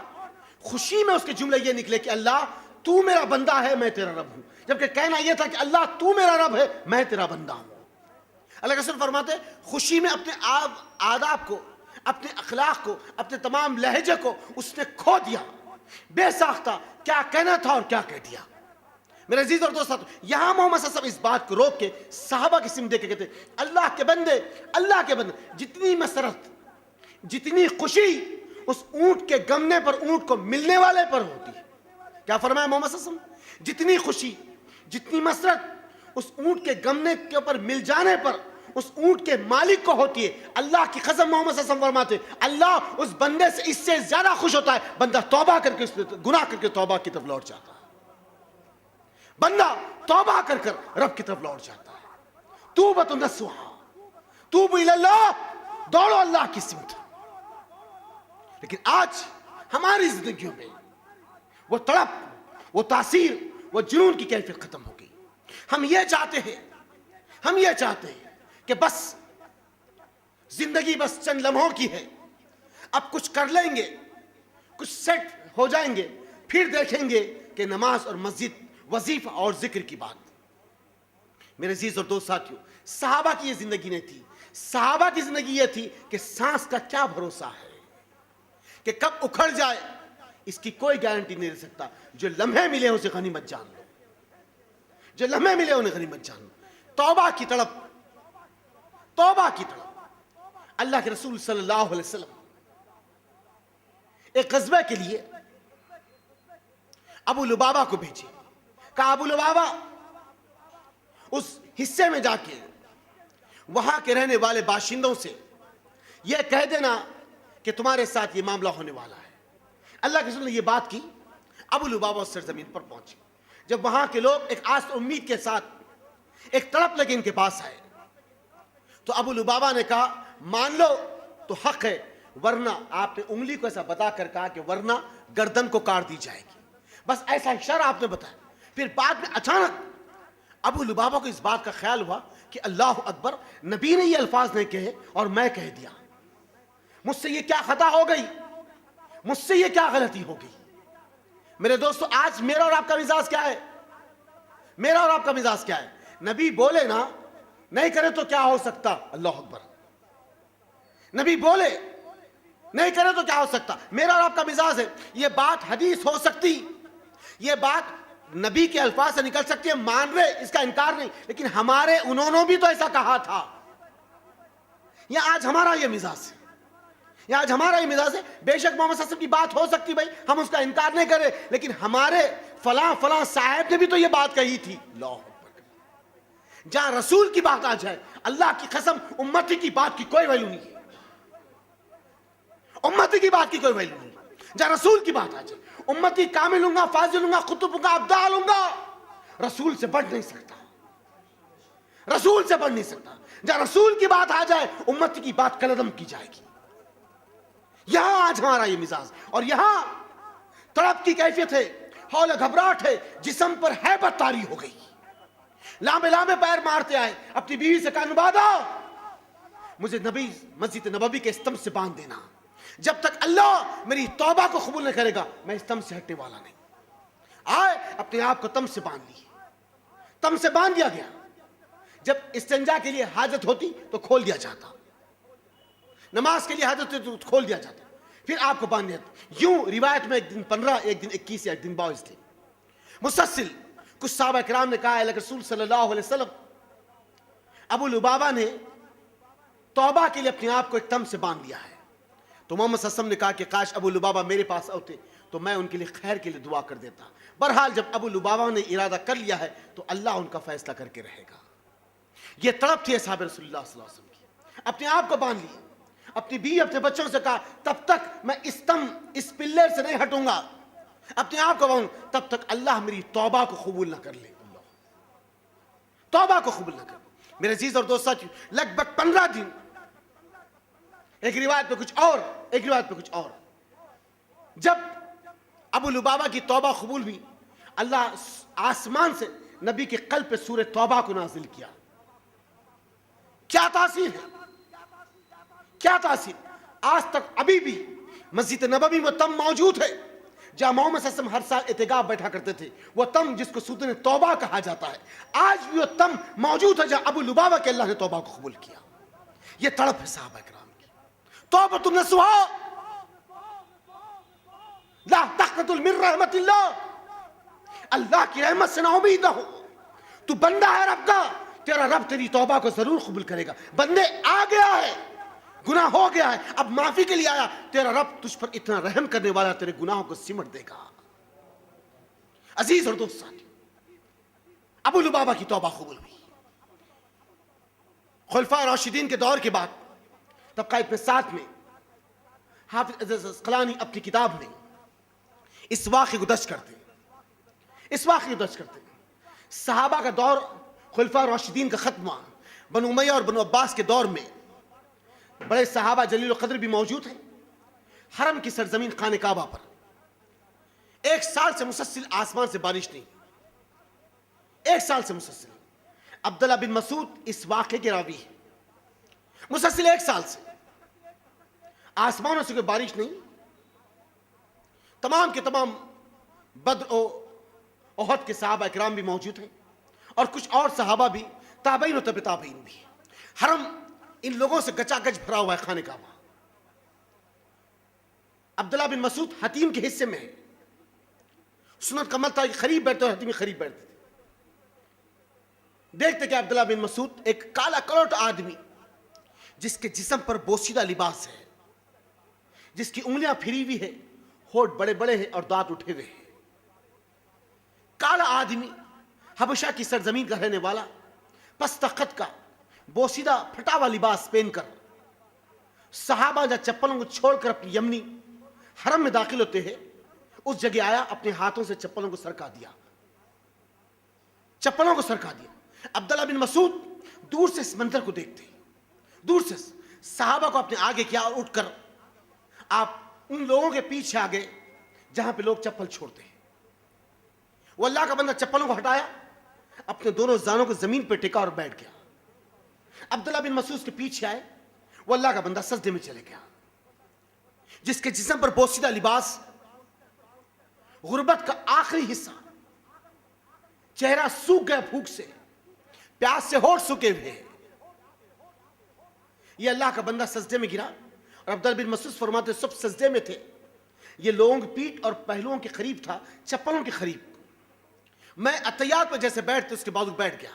خوشی میں اس کے جملے یہ نکلے کہ اللہ تو میرا بندہ ہے, میں تیرا رب ہوں, جبکہ کہنا یہ تھا کہ اللہ تو میرا رب ہے, میں تیرا بندہ ہوں. اللہ کے رسول فرماتے, خوشی میں اپنے آداب کو, اپنے اخلاق کو, اپنے تمام لہجے کو اس نے کھو دیا. بے ساختہ کیا کہنا تھا اور کیا کہہ دیا. میرے عزیز اور دوست, یہاں محمد صلی اللہ علیہ وسلم اس بات کو روک کے صحابہ کی سمت دے کے کہتے, اللہ کے بندے, جتنی مسرت, جتنی خوشی اس اونٹ کے گمنے پر, اونٹ کو ملنے والے پر ہوتی ہے. کیا فرمایا محمد صلی اللہ علیہ وسلم؟ جتنی خوشی, جتنی مسرت اس اونٹ کے گمنے کے اوپر مل جانے پر اس اونٹ کے مالک کو ہوتی ہے, اللہ کی قسم محمد صلی اللہ علیہ وسلم فرماتے, اللہ اس بندے سے اس سے زیادہ خوش ہوتا ہے. بندہ توبہ کر کے, گناہ کر کے توبہ کی طرف لوٹ جاتا ہے. بندہ توبہ کر کر رب کی طرف لوٹ جاتا ہے. توبۃ نصوحا, توبوا الی اللہ, دوڑو اللہ کی سمت. لیکن آج ہماری زندگیوں میں وہ تڑپ, وہ تاثیر, وہ جنون کی کیفیت ختم ہو گئی. ہم یہ چاہتے ہیں کہ بس زندگی بس چند لمحوں کی ہے, اب کچھ کر لیں گے, کچھ سیٹ ہو جائیں گے, پھر دیکھیں گے کہ نماز اور مسجد, وظیفہ اور ذکر کی بات. میرے عزیز اور دوست ساتھیوں, صحابہ کی یہ زندگی نہیں تھی. صحابہ کی زندگی یہ تھی کہ سانس کا کیا بھروسہ ہے, کہ کب اکھڑ جائے اس کی کوئی گارنٹی نہیں رہ سکتا. جو لمحے ملے اسے غنیمت جان لو, جو لمحے ملے انہیں غنیمت جان لو. توبہ کی تڑپ, توبہ کی تڑپ. اللہ کے رسول صلی اللہ علیہ وسلم ایک غزوہ کے لیے ابو لبابہ کو بھیجے. کہا ابو لبابہ اس حصے میں جا کے وہاں کے رہنے والے باشندوں سے یہ کہہ دینا کہ تمہارے ساتھ یہ معاملہ ہونے والا ہے. اللہ کے رسول نے یہ بات کی. ابو لبابہ اس سرزمین پر پہنچے. جب وہاں کے لوگ ایک آس امید کے ساتھ, ایک تڑپ لے کے ان کے پاس آئے, تو ابو لبابہ نے کہا, مان لو تو حق ہے, ورنہ آپ نے انگلی کو ایسا بتا کر کہا کہ ورنہ گردن کو کاٹ دی جائے گی. بس ایسا اشارہ آپ نے بتایا. پھر بعد میں اچانک ابو لبابہ کو اس بات کا خیال ہوا کہ اللہ اکبر, نبی نے یہ الفاظ نہیں کہے اور میں کہہ دیا, مجھ سے یہ کیا خطا ہو گئی, مجھ سے یہ کیا غلطی ہو گئی. میرے دوستو, آج میرا اور آپ کا مزاج کیا ہے؟ میرا اور آپ کا مزاج کیا ہے؟ نبی بولے نا, نہیں کرے تو کیا ہو سکتا؟ اللہ اکبر. نبی بولے نہیں کرے تو کیا ہو سکتا؟ میرا اور آپ کا مزاج ہے, یہ بات حدیث ہو سکتی, یہ بات نبی کے الفاظ سے نکل سکتی ہے, مان رہے, اس کا انکار نہیں, لیکن ہمارے انہوں نے بھی تو ایسا کہا تھا. یہ آج ہمارا یہ مزاج ہے, یہ آج ہمارا یہ مزاج ہے. بے شک محمد صلی اللہ علیہ وسلم کی بات ہو سکتی بھائی, ہم اس کا انکار نہیں کرے, لیکن ہمارے فلاں فلاں صاحب نے بھی تو یہ بات کہی تھی. اللہ اکبر. جہاں رسول کی بات آ جائے, اللہ کی قسم امتی کی بات کی کوئی ویلیو نہیں ہے, امتی کی بات کی کوئی ویلیو نہیں. جہاں رسول کی بات آ جائے, امتی کامل ہوں گا, فاضل ہوں گا, قطب ہوں گا, ابدال ہوں گا, رسول سے بڑھ نہیں سکتا, رسول سے بڑھ نہیں سکتا. جہاں رسول کی بات آ جائے, امتی کی بات کلدم کی جائے گی. یہاں آج ہمارا یہ مزاج, اور یہاں تڑپ کی کیفیت ہے, ہول گھبراہٹ ہے, جسم پر ہیبت طاری ہو گئی. لامے لامے پیر مارتے آئے, اپنی بیوی سے کہا نبادہ مجھے نبی مسجد نبوی کے استمب سے باندھ دینا, جب تک اللہ میری توبہ کو قبول نہیں کرے گا میں استمب سے ہٹنے والا نہیں. آئے اپنے آپ کو تم سے باندھ لی, تم سے باندھ دیا گیا. جب استنجا کے لیے حاجت ہوتی تو کھول دیا جاتا, نماز کے لیے حاجت ہوتی تو کھول دیا جاتا, پھر آپ کو باندھ دیا. یوں روایت میں ایک دن 15, ایک دن 21 یا ایک دن 22 تھے. مسلسل کچھ صحابہ کرام نے کہا, اللہ رسول صلی اللہ علیہ وسلم, ابو لبابہ نے توبہ کے لیے اپنے آپ کو ایک تم سے باندھ لیا ہے. تو محمد صلی اللہ علیہ وسلم نے کہا کہ کاش ابو لبابہ میرے پاس ہوتے تو میں ان کے لیے خیر کے لیے دعا کر دیتا. بہرحال جب ابو لبابہ نے ارادہ کر لیا ہے تو اللہ ان کا فیصلہ کر کے رہے گا. یہ تڑپ تھی صحابہ رسول اللہ صلی اللہ علیہ وسلم کی. اپنے آپ کو باندھ لیے, اپنی بیوی اپنے بچوں سے کہا تب تک میں اس پلر سے نہیں ہٹوں گا, اپنے آپ کو باندھ تب تک اللہ میری توبہ کو قبول نہ کر لے. اللہ توبہ کو قبول نہ کر. میرے عزیز اور دوست ساتھیو, لگ بھگ 15 دن, ایک روایت پہ کچھ اور, ایک روایت پہ کچھ اور, جب ابو لبابہ کی توبہ قبول ہوئی, اللہ آسمان سے نبی کے قلب پہ سورہ توبہ کو نازل کیا. کیا تاثیر ہے, کیا تاثیر. آج تک ابھی بھی مسجد نبوی میں تم موجود ہے جہاں محمد صلی اللہ علیہ وسلم ہر سال اعتکاف بیٹھا کرتے تھے. وہ تم جس کو سورۃ توبہ کہا جاتا ہے, آج بھی وہ تم موجود ہے جہاں ابو لبابہ کے اللہ نے توبہ کو قبول کیا. یہ تڑپ ہے صحابہ کرام کی. توبۃ النصوحا لا تقنطوا من رحمت اللہ, اللہ کی رحمت سے نا امید نہ ہو. تو بندہ ہے رب کا, تیرا رب تیری توبہ کو ضرور قبول کرے گا. بندے آ گیا ہے, گناہ ہو گیا ہے, اب معافی کے لیے آیا, تیرا رب تجھ پر اتنا رحم کرنے والا تیرے گناہوں کو سمٹ دے گا. عزیز اور دوست ساتھی, ابو لبابہ کی توبہ قبول ہوئی. خلفائے راشدین کے دور کے بعد طبقہ ابن سعد میں حافظ عسقلانی اپنی کتاب میں اس واقعے کو درج کرتے ہیں, اس واقعے کو درج کرتے ہیں. صحابہ کا دور خلفائے راشدین کا ختم ہوا. بنو امیہ اور بنو عباس کے دور میں بڑے صحابہ جلیل القدر بھی موجود ہیں. حرم کی سرزمین خانہ کعبہ پر 1 سال سے مسلسل آسمان سے بارش نہیں, 1 سال سے مسلسل. عبداللہ بن مسعود اس واقعے کے راوی ہے. مسلسل 1 سال سے آسمانوں سے کوئی بارش نہیں. تمام کے تمام بدر و احد کے صحابہ اکرام بھی موجود ہیں, اور کچھ اور صحابہ بھی, تابعین و تبع تابعین بھی. حرم ان لوگوں سے گچا گچ بھرا ہوا ہے خانہ کعبہ. عبداللہ بن مسعود حتیم کے حصے میں ہے. سنت کا ملتا ہے کہ قریب بیٹھتے اور حتیمی قریب بیٹھتے تھے. دیکھتے کہ عبداللہ بن مسعود ایک کالا کلوٹ آدمی جس کے جسم پر بوسیدہ لباس ہے, جس کی انگلیاں پھری ہوئی ہے, ہونٹ بڑے بڑے ہیں اور دانت اٹھے ہوئے ہیں. کالا آدمی, حبشہ کی سرزمین کا رہنے والا, پستہ قد کا, بوسیدہ پھٹا ہوا لباس پہن کر صحابہ جب چپلوں کو چھوڑ کر اپنی یمنی حرم میں داخل ہوتے ہیں, اس جگہ آیا, اپنے ہاتھوں سے چپلوں کو سرکا دیا, چپلوں کو سرکا دیا. عبداللہ بن مسعود دور سے اس منظر کو دیکھتے, دور سے صحابہ کو اپنے آگے کیا اور اٹھ کر آپ ان لوگوں کے پیچھے آ گئے جہاں پہ لوگ چپل چھوڑتے ہیں. وہ اللہ کا بندہ چپلوں کو ہٹایا, اپنے دونوں زانوں کو زمین پہ ٹکا اور بیٹھ گیا. عبداللہ بن مسعود کے پیچھے آئے, وہ اللہ کا بندہ سجدے میں چلے گیا. جس کے جسم پر بوسیدہ لباس, غربت کا آخری حصہ, چہرہ سوکھ گیا بھوک سے, پیاس سے ہونٹ سوکھے ہوئے. یہ اللہ کا بندہ سجدے میں گرا, اور عبداللہ بن مسعود فرماتے سب سجدے میں تھے. یہ لوگوں کی پیٹھ اور پہلوؤں کے قریب تھا, چپلوں کے قریب. میں عطیات پہ جیسے بیٹھتے اس کے بازو بیٹھ گیا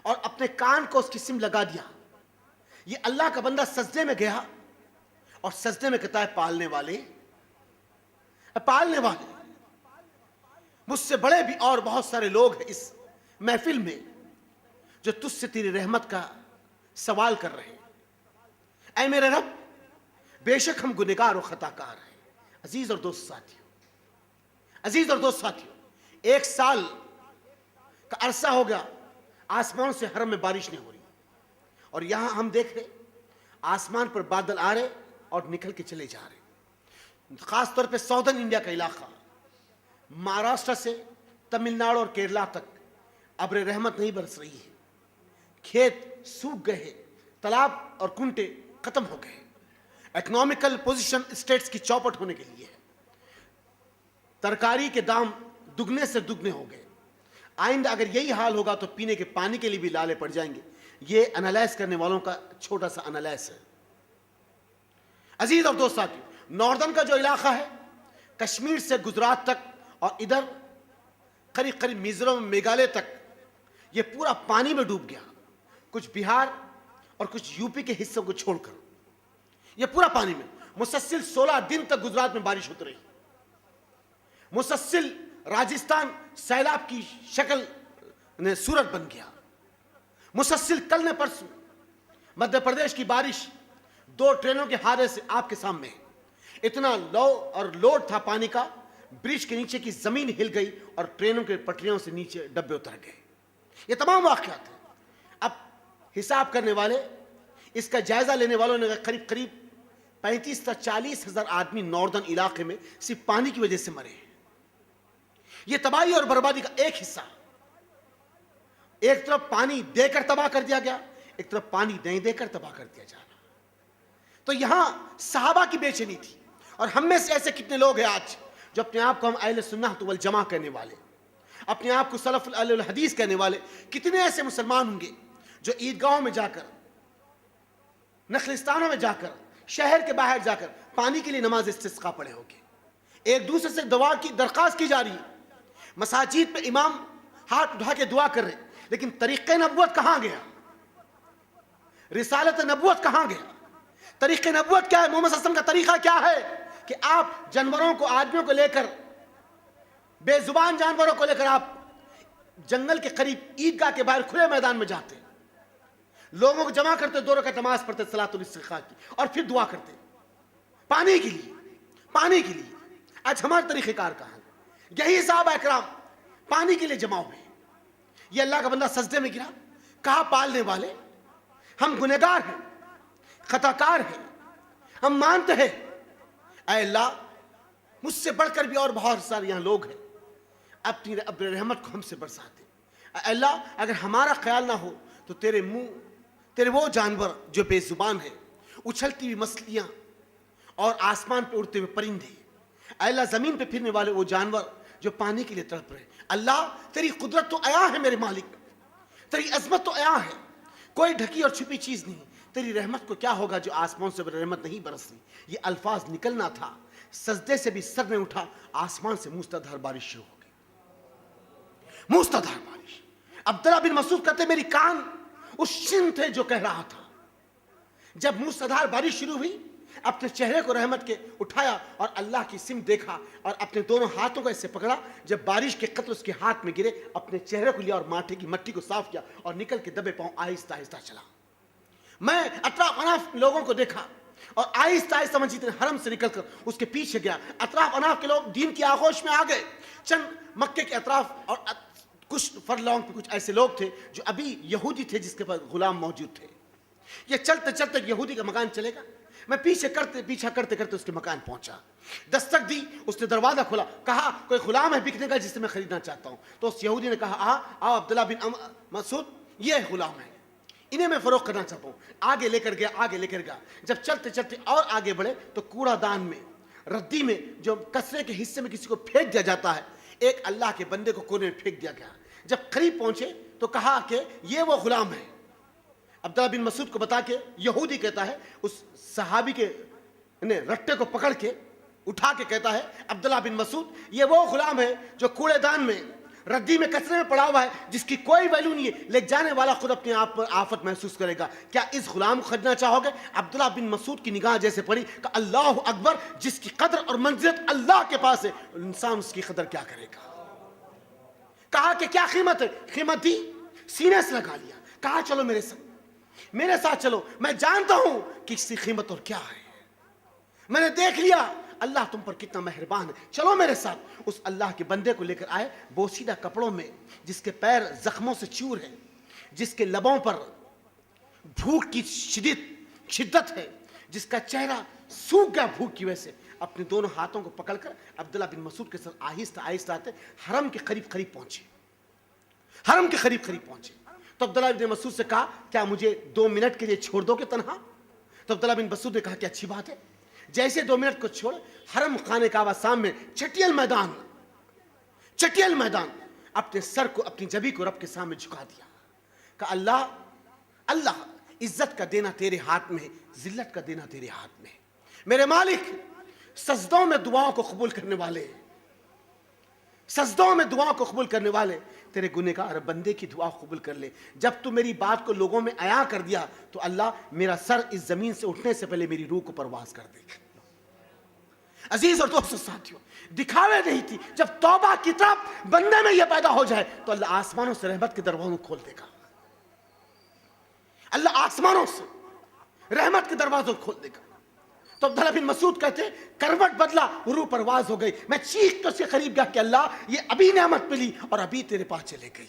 اور اپنے کان کو اس کی سم لگا دیا. یہ اللہ کا بندہ سجدے میں گیا اور سجدے میں کہتا ہے پالنے والے, پالنے والے. مجھ سے بڑے بھی اور بہت سارے لوگ ہیں اس محفل میں جو تجھ سے تیری رحمت کا سوال کر رہے ہیں. اے میرے رب, بے شک ہم گنہگار و خطا کار ہیں. عزیز اور دوست ساتھیوں, عزیز اور دوست ساتھیوں, 1 سال کا عرصہ ہو گیا آسمان سے حرم میں بارش نہیں ہو رہی, اور یہاں ہم دیکھ رہے آسمان پر بادل آ رہے اور نکل کے چلے جا رہے. خاص طور پہ ساؤدرن انڈیا کا علاقہ, مہاراشٹر سے تمل ناڈو اور کیرلا تک ابر رحمت نہیں برس رہی ہے. کھیت سوکھ گئے, تالاب اور کنٹے ختم ہو گئے. اکنامیکل پوزیشن اسٹیٹس کی چوپٹ ہونے کے لیے, ترکاری کے دام دگنے سے دگنے ہو گئے. آئندہ اگر یہی حال ہوگا تو پینے کے پانی کے لیے بھی لالے پڑ جائیں گے. یہ انالائز کرنے والوں کا چھوٹا سا انالائز ہے. عزیز اور دوست ساتھیوں, ناردن کا جو علاقہ ہے کشمیر سے گجرات تک اور ادھر قریب قریب میزورم میگھالیہ تک, یہ پورا پانی میں ڈوب گیا. کچھ بہار اور کچھ یو پی کے حصوں کو چھوڑ کر یہ پورا پانی میں. مسلسل 16 دن تک گجرات میں بارش ہوتی رہی. مسلسل راجستھان سیلاب کی شکل نے صورت بن گیا. مسلسل کل نے پرسوں مدھیہ پردیش کی بارش 2 ٹرینوں کے حادثے سے آپ کے سامنے ہے. اتنا لو اور لوڈ تھا پانی کا, برج کے نیچے کی زمین ہل گئی اور ٹرینوں کے پٹریوں سے نیچے ڈبے اتر گئے. یہ تمام واقعات ہیں. اب حساب کرنے والے, اس کا جائزہ لینے والوں نے قریب قریب 35 سے 40 ہزار آدمی ناردن علاقے میں صرف پانی کی وجہ سے مرے. یہ تباہی اور بربادی کا ایک حصہ. ایک طرف پانی دے کر تباہ کر دیا گیا, ایک طرف پانی نہیں دے کر تباہ کر دیا جانا. تو یہاں صحابہ کی بے چینی تھی. اور ہم میں سے ایسے کتنے لوگ ہیں آج جو اپنے آپ کو ہم اہل سنت والجماعہ کہنے والے, اپنے آپ کو سلف الحدیث کہنے والے, کتنے ایسے مسلمان ہوں گے جو عیدگاہوں میں جا کر, نخلستانوں میں جا کر, شہر کے باہر جا کر پانی کے لیے نماز استسقاء پڑھے ہوں گے. ایک دوسرے سے دعا کی درخواست کی جا رہی ہے. مساجد پہ امام ہاتھ اٹھا کے دعا کر رہے, لیکن طریقہ نبوت کہاں گیا؟ رسالت نبوت کہاں گیا؟ طریقہ نبوت کیا ہے؟ محمد صلی اللہ علیہ وسلم کا طریقہ کیا ہے کہ آپ جانوروں کو, آدمیوں کو لے کر, بے زبان جانوروں کو لے کر آپ جنگل کے قریب عیدگاہ کے باہر کھلے میدان میں جاتے, لوگوں کو جمع کرتے, 2 رکعت نماز پڑھتے صلاۃ الاستسقاء کی, اور پھر دعا کرتے پانی کے لیے, پانی کے لیے. آج ہمارے طریقہ کار کہاں ہے؟ یہی صحابہ اکرام پانی کے لیے جمع ہوئے. یہ اللہ کا بندہ سجدے میں گرا, کہا پالنے والے, ہم گنہگار ہیں, خطا کار ہیں, ہم مانتے ہیں اے اللہ مجھ سے بڑھ کر بھی اور بہت سارے یہاں لوگ ہیں, اپنی رحمت کو ہم سے برسا دے. اے اللہ اگر ہمارا خیال نہ ہو تو تیرے منہ, تیرے وہ جانور جو بے زبان ہیں, اچھلتی ہوئی مچھلیاں اور آسمان پہ اڑتے ہوئے پرندے, اے اللہ زمین پہ پھرنے والے وہ جانور جو پانی کے لیے تڑپ رہے, اللہ تیری قدرت تو عیاں ہے میرے مالک, تیری عظمت تو عیاں ہے, کوئی ڈھکی اور چھپی چیز نہیں. تیری رحمت کو کیا ہوگا جو آسمان سے رحمت نہیں برسی. یہ الفاظ نکلنا تھا, سجدے سے بھی سر نہیں اٹھا, آسمان سے موسلادھار بارش شروع ہو گئی, موسلادھار بارش. عبداللہ بن مسعود کہتے میری کان اس شن تھے جو کہہ رہا تھا. جب موسلادھار بارش شروع ہوئی, اپنے چہرے کو رحمت کے اٹھایا اور اللہ کی سمت دیکھا, اور اپنے دونوں ہاتھوں کو ایسے پکڑا, جب بارش کے قطرے اس کے ہاتھ میں گرے اپنے چہرے کو لیا اور ماٹھے کی مٹی کو صاف کیا اور نکل کے دبے پاؤں آہستہ آہستہ چلا. میں اطراف اناف لوگوں کو دیکھا اور آہستہ آہستہ مسجد حرم سے نکل کر اس کے پیچھے گیا. اطراف اناف کے لوگ دین کی آغوش میں آ گئے. چند مکے کے اطراف اور کچھ فرلانگ پہ کچھ ایسے لوگ تھے جو ابھی یہودی تھے جس کے پاس غلام موجود تھے. یہ چلتے چلتے یہودی کا مکان چلے گا, میں پیچھا کرتے کرتے اس کے مکان پہنچا، دستک دی، اس نے دروازہ کھولا، کہا کوئی غلام ہے بکنے کا جسے میں خریدنا چاہتا ہوں؟ تو اس یہودی نے کہا آؤ عبداللہ بن مسعود، یہ غلام ہے، انہیں میں فروخت کرنا چاہتا ہوں۔ آگے لے کر گیا، جب چلتے چلتے اور آگے بڑھے تو کوڑا دان میں، ردی میں، جو کچرے کے حصے میں کسی کو پھینک دیا جاتا ہے، ایک اللہ کے بندے کو کونے میں پھینک دیا گیا۔ جب قریب پہنچے تو کہا کہ یہ وہ غلام ہے۔ عبداللہ بن مسعود کو بتا کے یہودی کہتا ہے، اس صحابی کے رٹے کو پکڑ کے اٹھا کے کہتا ہے، عبداللہ بن مسعود یہ وہ غلام ہے جو کوڑے دان میں، ردی میں، کچرے میں پڑا ہوا ہے، جس کی کوئی ویلیو نہیں ہے، لے جانے والا خود اپنے آپ پر آفت محسوس کرے گا، کیا اس غلام کو خریدنا چاہو گے؟ عبداللہ بن مسعود کی نگاہ جیسے پڑی کہ اللہ اکبر، جس کی قدر اور منزلت اللہ کے پاس ہے، انسان اس کی قدر کیا کرے گا؟ کہا کہ کیا قیمت ہے؟ قیمت دی، سینے سے لگا لیا، کہا چلو میرے ساتھ چلو، میں جانتا ہوں کہ اس کی قیمت اور کیا ہے، میں نے دیکھ لیا اللہ تم پر کتنا مہربان ہے، چلو میرے ساتھ۔ اس اللہ کے بندے کو لے کر آئے، بوسیدہ کپڑوں میں، جس کے پیر زخموں سے چور ہیں، جس کے لبوں پر بھوک کی شدت ہے، جس کا چہرہ سوکھ گیا بھوک کی وجہ سے، اپنے دونوں ہاتھوں کو پکڑ کر عبداللہ بن مسعود کے ساتھ آہستہ آہستہ آتے حرم کے قریب پہنچے۔ تو عبداللہ بن مسعود سے کہا کیا مجھے 2 منٹ کے لیے چھوڑ دو گے تنہا؟ تو عبداللہ بن مسعود نے کہا کہ اچھی بات ہے۔ جیسے 2 منٹ کو چھوڑ، حرم خانہ کعبہ سامنے چٹیل میدان، اپنے سر کو، اپنی جبھی کو رب کے سامنے جھکا دیا، کہ اللہ عزت کا دینا تیرے ہاتھ میں ہے، ذلت کا دینا تیرے ہاتھ میں ہے، میرے مالک سجدوں میں دعاؤں کو قبول کرنے والے تیرے گنہگار بندے کی دعا قبول کر لے۔ جب تو میری بات کو لوگوں میں عیاں کر دیا تو اللہ میرا سر اس زمین سے اٹھنے سے پہلے میری روح کو پرواز کر دے۔ عزیز اور دوستو ساتھیوں، دکھاوے نہیں تھی، جب توبہ کی طرف بندے میں یہ پیدا ہو جائے تو اللہ آسمانوں سے رحمت کے دروازوں کھول دے گا، اللہ آسمانوں سے رحمت کے دروازوں کھول دے گا۔ تو عبداللہ بن مسعود کہتے کروٹ بدلا، روح پرواز ہو گئی، میں چیخ کر اس کے قریب گیا کہ اللہ یہ ابھی نعمت ملی اور ابھی تیرے پاس چلے گئی،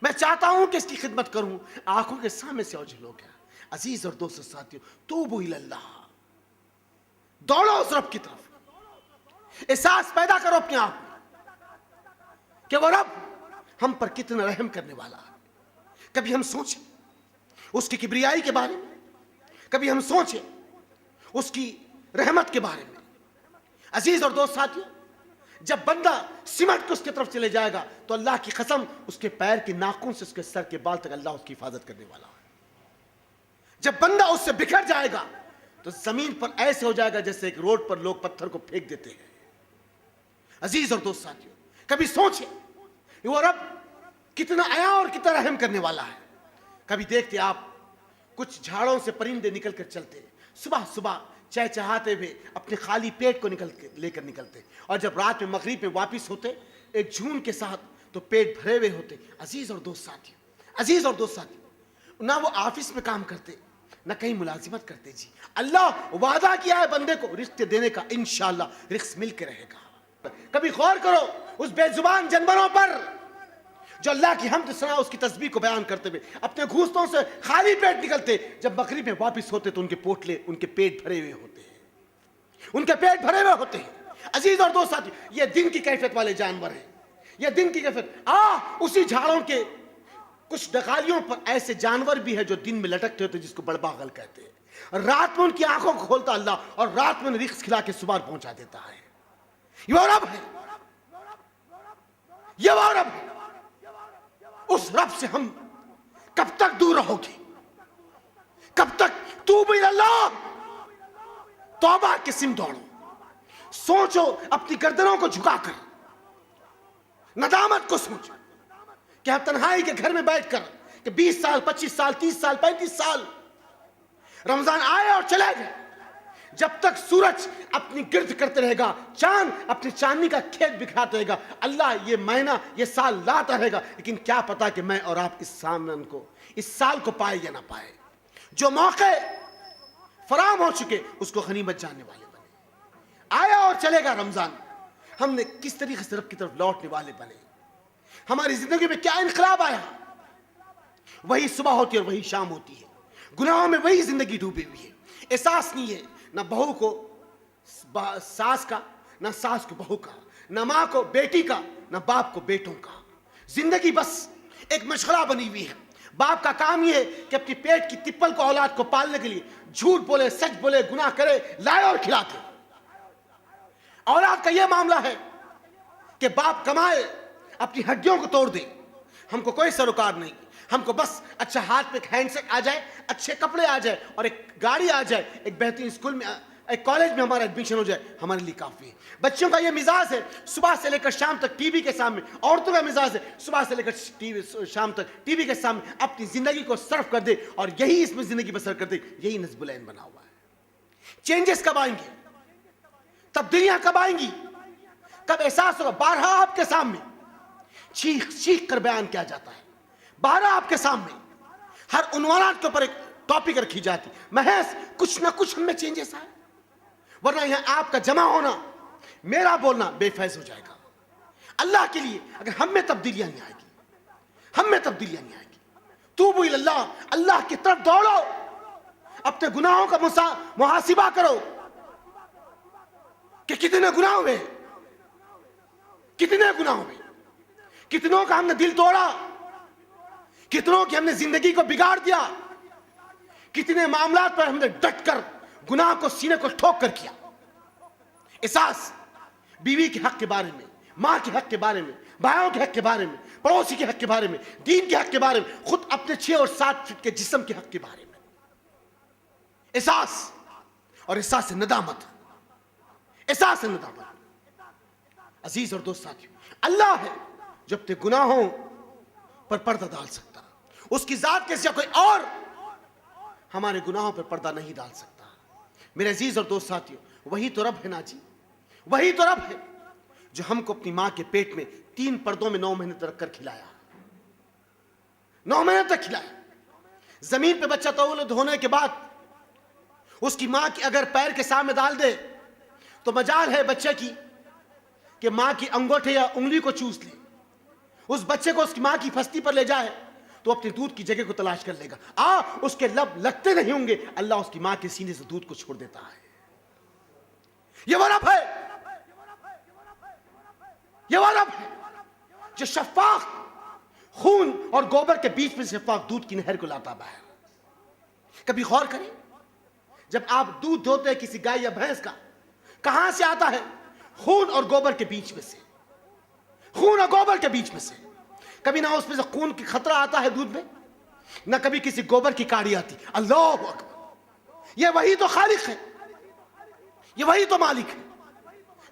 میں چاہتا ہوں کہ اس کی خدمت کروں، آنکھوں کے سامنے سے اوجھل ہو گیا۔ عزیز اور دوستو ساتھیوں، توبوا الی اللہ، دوڑو اس رب کی طرف، احساس پیدا کرو اپنے آپ میں کہ وہ رب ہم پر کتنا رحم کرنے والا ہے۔ کبھی ہم سوچیں اس کی کبریائی کے بارے میں، کبھی ہم سوچیں اس کی رحمت کے بارے میں۔ عزیز اور دوست ساتھیوں، جب بندہ سمٹ کے اس کی طرف چلے جائے گا تو اللہ کی قسم اس کے پیر کے ناخن سے اس کے سر کے بال تک اللہ اس کی حفاظت کرنے والا ہے۔ جب بندہ اس سے بکھر جائے گا تو زمین پر ایسے ہو جائے گا جیسے ایک روڈ پر لوگ پتھر کو پھینک دیتے ہیں۔ عزیز اور دوست ساتھیوں، کبھی سوچیں کہ وہ رب کتنا عیاں اور کتنا رحم کرنے والا ہے۔ کبھی دیکھتے آپ کچھ جھاڑوں سے پرندے نکل کر چلتے، صبح چہچہاتے ہوئے اپنے خالی پیٹ کو لے کر نکلتے، اور جب رات میں مغرب میں واپس ہوتے ایک جھون کے ساتھ تو پیٹ بھرے ہوئے ہوتے۔ عزیز اور دوست ساتھیوں، نہ وہ آفس میں کام کرتے، نہ کہیں ملازمت کرتے، جی اللہ وعدہ کیا ہے بندے کو رزق دینے کا، انشاءاللہ رزق مل کے رہے گا۔ کبھی غور کرو اس بے زبان جانوروں پر جو اللہ کی حمد ثنا اس کی تسبیح کو بیان کرتے ہوئے اپنے گھوستوں سے خالی پیٹ نکلتے، جب مغرب میں واپس ہوتے تو ان کے پیٹ بھرے ہوئے ہوتے ہیں۔ عزیز اور دوست ساتھی، یہ دن کی کیفیت والے جانور ہیں، یہ دن کی کیفیت۔ اسی جھاڑوں کے کچھ ڈغالیوں پر ایسے جانور بھی ہے جو دن میں لٹکتے ہوتے جس کو بڑباغل کہتے ہیں، رات میں ان کی آنکھوں کو کھولتا اللہ اور رات میں رزق کھلا کے صبح پہنچا دیتا ہے۔ یہ وہ رب ہے، یہ وہ رب ہے۔ اس رب سے ہم کب تک دور رہو گے؟ کب تک؟ توبوا الی اللہ، توبہ کی سمت دوڑو، سوچو اپنی گردنوں کو جھکا کر، ندامت کو سوچو کہ ہم تنہائی کے گھر میں بیٹھ کر کہ 20 سال 25 سال 30 سال 35 سال رمضان آئے اور چلے گئے، جب تک سورج اپنی گرد کرتے رہے گا، چاند اپنی چاندنی کا کھیت بکھراتے رہے گا، اللہ یہ مہینہ یہ سال لاتا رہے گا، لیکن کیا پتا کہ میں اور آپ اس سال کو پائے یا نہ پائے۔ جو موقع فراہم ہو چکے اس کو غنیمت جاننے والے بنے۔ آیا اور چلے گا رمضان، ہم نے کس طریقے سے رب کی طرف لوٹنے والے بنے، ہماری زندگی میں کیا انقلاب آیا؟ وہی صبح ہوتی ہے اور وہی شام ہوتی ہے، گناہوں میں وہی زندگی ڈوبی ہوئی ہے، احساس نہیں ہے نہ بہو کو ساس کا، نہ ساس کو بہو کا، نہ ماں کو بیٹی کا، نہ باپ کو بیٹوں کا۔ زندگی بس ایک مشغلہ بنی ہوئی ہے۔ باپ کا کام یہ ہے کہ اپنی پیٹ کی تپل کو اولاد کو پالنے کے لیے جھوٹ بولے، سچ بولے، گناہ کرے، لائے اور کھلاتے۔ اولاد کا یہ معاملہ ہے کہ باپ کمائے، اپنی ہڈیوں کو توڑ دے، ہم کو کوئی سروکار نہیں، ہم کو بس اچھا ہاتھ پہ ایک ہینڈ سیٹ آ جائے، اچھے کپڑے آ جائے اور ایک گاڑی آ جائے، ایک بہترین اسکول میں، ایک کالج میں ہمارا ایڈمیشن ہو جائے، ہمارے لیے کافی ہے۔ بچوں کا یہ مزاج ہے صبح سے لے کر شام تک ٹی وی کے سامنے، عورتوں کا مزاج ہے صبح سے لے کر شام تک ٹی وی کے سامنے اپنی زندگی کو صرف کر دے اور یہی اس میں زندگی بسر کر دے۔ یہی نصب العین بنا ہوا ہے۔ چینجز کب آئیں گے؟ تبدیلیاں کب آئیں گی؟ کب احساس ہوگا؟ بارہا آپ کے سامنے چیخ چیخ کر بیان کیا جاتا ہے، بارہا آپ کے سامنے ہر عنوانات کے اوپر ایک ٹاپک رکھی جاتی، محض کچھ نہ کچھ ہم میں چینجز آئے، ورنہ یہاں آپ کا جمع ہونا، میرا بولنا بے فیض ہو جائے گا۔ اللہ کے لیے اگر ہم میں تبدیلیاں نہیں آئے گی، ہم میں تبدیلیاں نہیں آئے گی، توبوا الی اللہ، اللہ کی طرف دوڑو، اپنے گناہوں کا محاسبہ کرو کہ کتنے گناہ ہوئے، کتنے گناہ ہوئے، کتنوں کا ہم نے دل توڑا، کتنوں کی ہم نے زندگی کو بگاڑ دیا، کتنے معاملات پر ہم نے ڈٹ کر گناہ کو سینے کو ٹھوک کر کیا۔ احساس بیوی کے حق کے بارے میں، ماں کے حق کے بارے میں، بھائیوں کے حق کے بارے میں، پڑوسی کے حق کے بارے میں، دین کے حق کے بارے میں، خود اپنے 6 اور 7 فٹ کے جسم کے حق کے بارے میں احساس، اور احساس ندامت، احساس ندامت۔ عزیز اور دوست ساتھیو، اللہ ہے جو اپنے گناہوں پر پردہ ڈال سکتا، اس کی ذات کے سوا کوئی اور ہمارے گناہوں پر پردہ نہیں ڈال سکتا۔ میرے عزیز اور دوست ساتھیو، وہی تو رب ہے نا جی، وہی تو رب ہے جو ہم کو اپنی ماں کے پیٹ میں 3 پردوں میں 9 مہینے تک رکھ کر کھلایا، 9 مہینے تک کھلایا۔ زمین پہ بچہ تولد ہونے کے بعد اس کی ماں کی اگر پیر کے سامنے ڈال دے تو مجال ہے بچے کی کہ ماں کی انگوٹھے یا انگلی کو چوس لے، اس بچے کو اس کی ماں کی پھستی پر لے جائے تو اپنے دودھ کی جگہ کو تلاش کر لے گا، اس کے لب لگتے نہیں ہوں گے، اللہ اس کی ماں کے سینے سے دودھ کو چھوڑ دیتا ہے۔ یہ وہ رب ہے، یہ وہ رب ہے جو شفاف خون اور گوبر کے بیچ میں شفاف دودھ کی نہر کو لاتا باہر۔ کبھی غور کریں، جب آپ دودھ دھوتے ہیں کسی گائے یا بھینس کا، کہاں سے آتا ہے؟ خون اور گوبر کے بیچ میں سے، خون اور گوبر کے بیچ میں سے۔ کبھی نہ اس میں سے خون کی خطرہ آتا ہے دودھ میں، نہ کبھی کسی گوبر کی کاڑی آتی۔ اللہ اکبر، یہ وہی تو خالق ہے، یہ وہی تو مالک ہے۔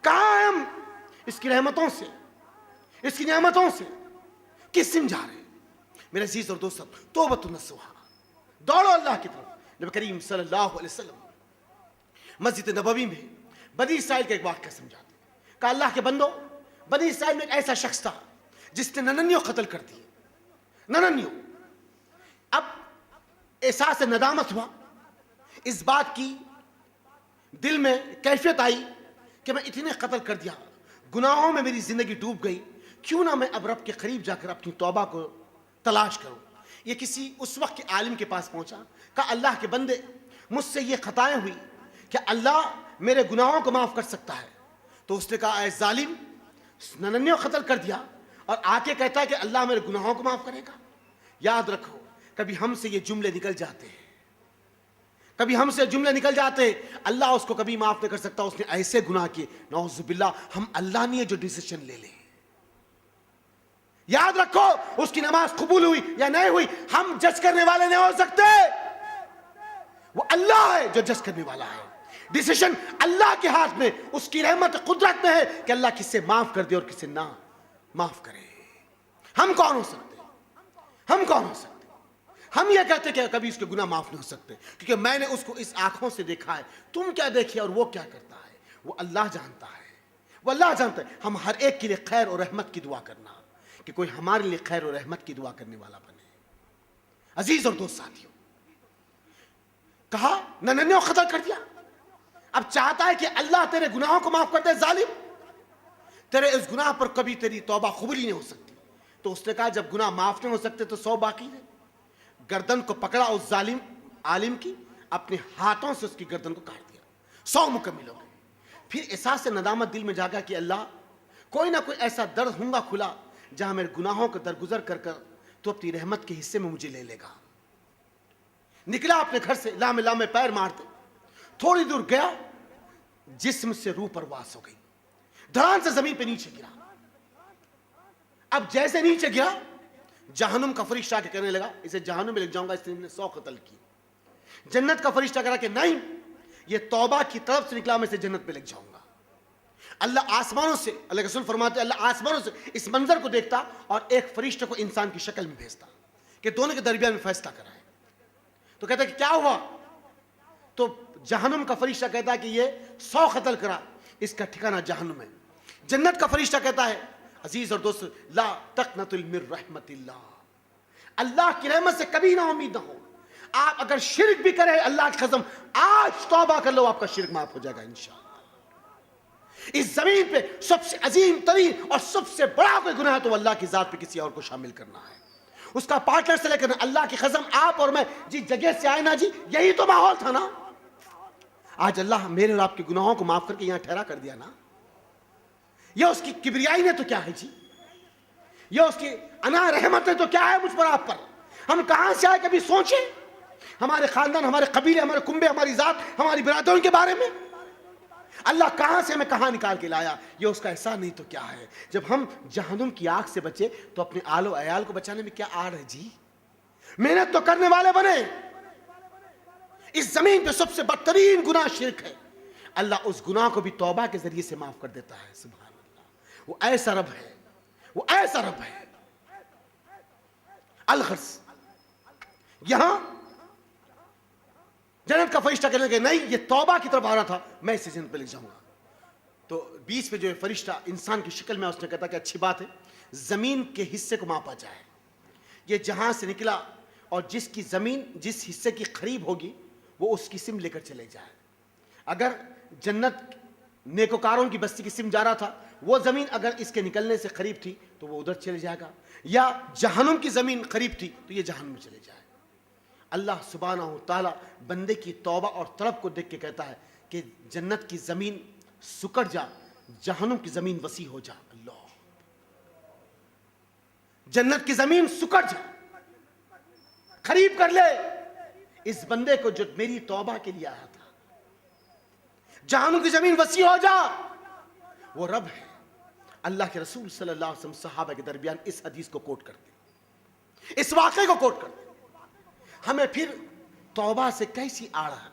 کہاں ہیں ہم اس کی رحمتوں سے، اس کی نعمتوں سے کس سم جا رہے ہیں؟ میرے عزیز اور دوستو، توبۃ نصوحا، دوڑو اللہ کی طرف۔ نبی کریم صلی اللہ علیہ وسلم مسجد نبوی میں بنی اسرائیل کا ایک واقعہ سمجھاتے ہیں کہ اللہ کے بندو، بنی اسرائیل میں ایک ایسا شخص تھا جس نے نننیوں قتل کر دی، نننیوں۔ اب احساس ندامت ہوا، اس بات کی دل میں کیفیت آئی کہ میں اتنے قتل کر دیا، گناہوں میں میری زندگی ڈوب گئی، کیوں نہ میں اب رب کے قریب جا کر اپنی توبہ کو تلاش کروں۔ یہ کسی اس وقت کے عالم کے پاس پہنچا، کہا اللہ کے بندے، مجھ سے یہ خطائیں ہوئی کہ اللہ میرے گناہوں کو معاف کر سکتا ہے۔ تو اس نے کہا اے ظالم، نننیوں قتل کر دیا اور آ کے کہتا ہے کہ اللہ میرے گناہوں کو معاف کرے گا۔ یاد رکھو، کبھی ہم سے یہ جملے نکل جاتے ہیں، کبھی ہم سے جملے نکل جاتے ہیں، اللہ اس کو کبھی معاف نہیں کر سکتا، اس نے ایسے گناہ کیے، نعوذ باللہ، ہم اللہ نہیں ہے جو ڈیسیشن لے لیں۔ یاد رکھو، اس کی نماز قبول ہوئی یا نہیں ہوئی ہم جج کرنے والے نہیں ہو سکتے، وہ اللہ ہے جو جج کرنے والا ہے۔ ڈیسیشن اللہ کے ہاتھ میں، اس کی رحمت قدرت میں ہے کہ اللہ کسے معاف کر دے اور کسے نہ معاف کرے۔ ہم کون ہو سکتے؟ ہم کون ہو سکتے؟ ہم یہ کہتے کہ کبھی اس کے گناہ معاف نہیں ہو سکتے کیونکہ میں نے اس کو اس آنکھوں سے دیکھا ہے، تم کیا دیکھے اور وہ کیا کرتا ہے، وہ اللہ جانتا ہے، وہ اللہ جانتا ہے۔ ہم ہر ایک کے لیے خیر اور رحمت کی دعا کرنا کہ کوئی ہمارے لیے خیر اور رحمت کی دعا کرنے والا بنے۔ عزیز اور دوست ساتھیوں، کہا نننیوں قتل کر دیا، اب چاہتا ہے کہ اللہ تیرے گناہوں کو معاف کر دے۔ ظالم، تیرے اس گناہ پر کبھی تیری توبہ قبول ہی نہیں ہو سکتی۔ تو اس نے کہا جب گناہ معاف نہیں ہو سکتے تو 100 باقی ہے۔ گردن کو پکڑا اس ظالم عالم کی، اپنے ہاتھوں سے اس کی گردن کو کاٹ دیا. 100 مکمل ہو گئے. پھر احساس نادامت دل میں جاگا کہ اللہ کوئی نہ کوئی ایسا درد ہوں گا کھلا جہاں میرے گناہوں کو درگزر کر کر تو اپنی رحمت کے حصے میں مجھے لے لے گا. نکلا اپنے گھر سے لام لام میں پیر مارتے, تھوڑی دور گیا, جسم سے روح پرواز ہو گئی, دھڑام سے زمین پہ نیچے گرا. اب جیسے نیچے گرا جہنم کا فرشتہ آ کے کہنے لگا اسے جہنم میں لے جاؤں گا, اس نے 100 قتل کی. جنت کا فرشتہ کہا کہ نہیں, یہ توبہ کی طرف سے نکلا, میں اسے جنت پہ لے جاؤں گا. اللہ آسمانوں سے, اللہ کے رسول فرماتے اللہ آسمانوں سے اس منظر کو دیکھتا اور ایک فرشتے کو انسان کی شکل میں بھیجتا کہ دونوں کے درمیان میں فیصلہ کرائے. تو کہتا کہ کیا ہوا؟ تو جہنم کا فرشتہ کہتا ہے کہ یہ 100 قتل کرا, اس کا ٹھکانہ جہنم ہے. جنت کا فرشتہ کہتا ہے عزیز اور دوست لا تقنطوا من رحمت اللہ, اللہ کی رحمت سے کبھی نہ امید نہ ہو. آپ اگر شرک بھی کریں اللہ کی قسم آج توبہ کر لو, آپ کا شرک معاف ہو جائے گا انشاءاللہ. اس زمین پہ سب سے عظیم ترین اور سب سے بڑا کوئی گناہ ہے تو اللہ کی ذات پہ کسی اور کو شامل کرنا ہے, اس کا پارٹنر سے لے کر. اللہ کی قسم آپ اور میں جس جگہ سے آئے نا جی, یہی تو ماحول تھا نا. آج اللہ میرے اور آپ کے گناہوں کو معاف کر کے یہاں ٹھہرا کر دیا نا. یہ اس کی کبریائی نے تو کیا ہے جی, یہ اس کی انا رحمت نے تو کیا ہے مجھ پر آپ پر. ہم کہاں سے آئے کبھی سوچیں ہمارے خاندان, ہمارے قبیلے, ہمارے کنبے, ہماری ذات, ہماری برادریوں کے بارے میں. اللہ کہاں سے ہمیں کہاں نکال کے لایا, یہ اس کا احسان نہیں تو کیا ہے. جب ہم جہنم کی آگ سے بچے تو اپنے آل و عیال کو بچانے میں کیا آڑ ہے جی. محنت تو کرنے والے بنے. اس زمین پہ سب سے بدترین گناہ شرک ہے. اللہ اس گناہ کو بھی توبہ کے ذریعے سے معاف کر دیتا ہے. سبحان اللہ, وہ ایسا رب ہے, وہ ایسا رب ہے. الغرض یہاں جنت کا فرشتہ کہنے لگے نہیں یہ توبہ کی طرف آ رہا تھا, میں اسے جنت پہ لے جاؤں گا. تو بیچ میں جو فرشتہ انسان کی شکل میں اس نے کہتا کہ اچھی بات ہے زمین کے حصے کو ماپا جائے. یہ جہاں سے نکلا اور جس کی زمین جس حصے کی قریب ہوگی وہ اس کی سم لے کر چلے جائے. اگر جنت نیکوکاروں کی بستی کی سم جا رہا تھا, وہ زمین اگر اس کے نکلنے سے قریب تھی تو وہ ادھر چلے جائے گا, یا جہنم کی زمین قریب تھی تو یہ جہنم میں چلے جائے. اللہ سبحانہ و تعالی بندے کی توبہ اور طلب کو دیکھ کے کہتا ہے کہ جنت کی زمین سکڑ جا, جہنم کی زمین وسیع ہو جا. اللہ, جنت کی زمین سکڑ جا, قریب کر لے اس بندے کو جو میری توبہ کے لیے آیا تھا. جہنم کی زمین وسیع ہو جا. وہ رب ہے. اللہ کے رسول صلی اللہ علیہ وسلم صحابہ کے درمیان اس حدیث کو کوٹ کرتے, اس واقعے کو کوٹ کرتے. ہمیں پھر توبہ سے کیسی آڑ ہے.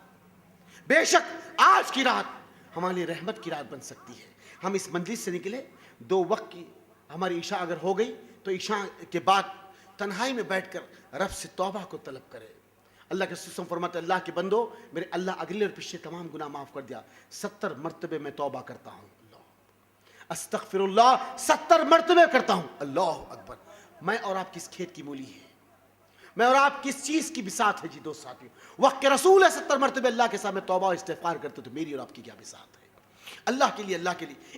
بے شک آج کی رات ہمارے لیے رحمت کی رات بن سکتی ہے. ہم اس مجلس سے نکلے 2 وقت کی ہماری عشاء اگر ہو گئی تو عشاء کے بعد تنہائی میں بیٹھ کر رب سے توبہ کو طلب کرے. اللہ کے رسول فرماتے اللہ کے بندو میرے اللہ اگلے اور پچھلے تمام گناہ معاف کر دیا. 70 مرتبے میں توبہ کرتا ہوں. اللہ استغفر اللہ 70 مرتبے کرتا ہوں. اللہ اکبر. میں اور آپ کس کھیت کی مولی ہے, میں اور آپ کس چیز کی بساط ہے جی دوست ساتھیوں. وقت کے رسول ہے 70 مرتبے اللہ کے سامنے توبہ و استغفار کرتے تو میری اور آپ کی کیا بساط ہے. اللہ کے لیے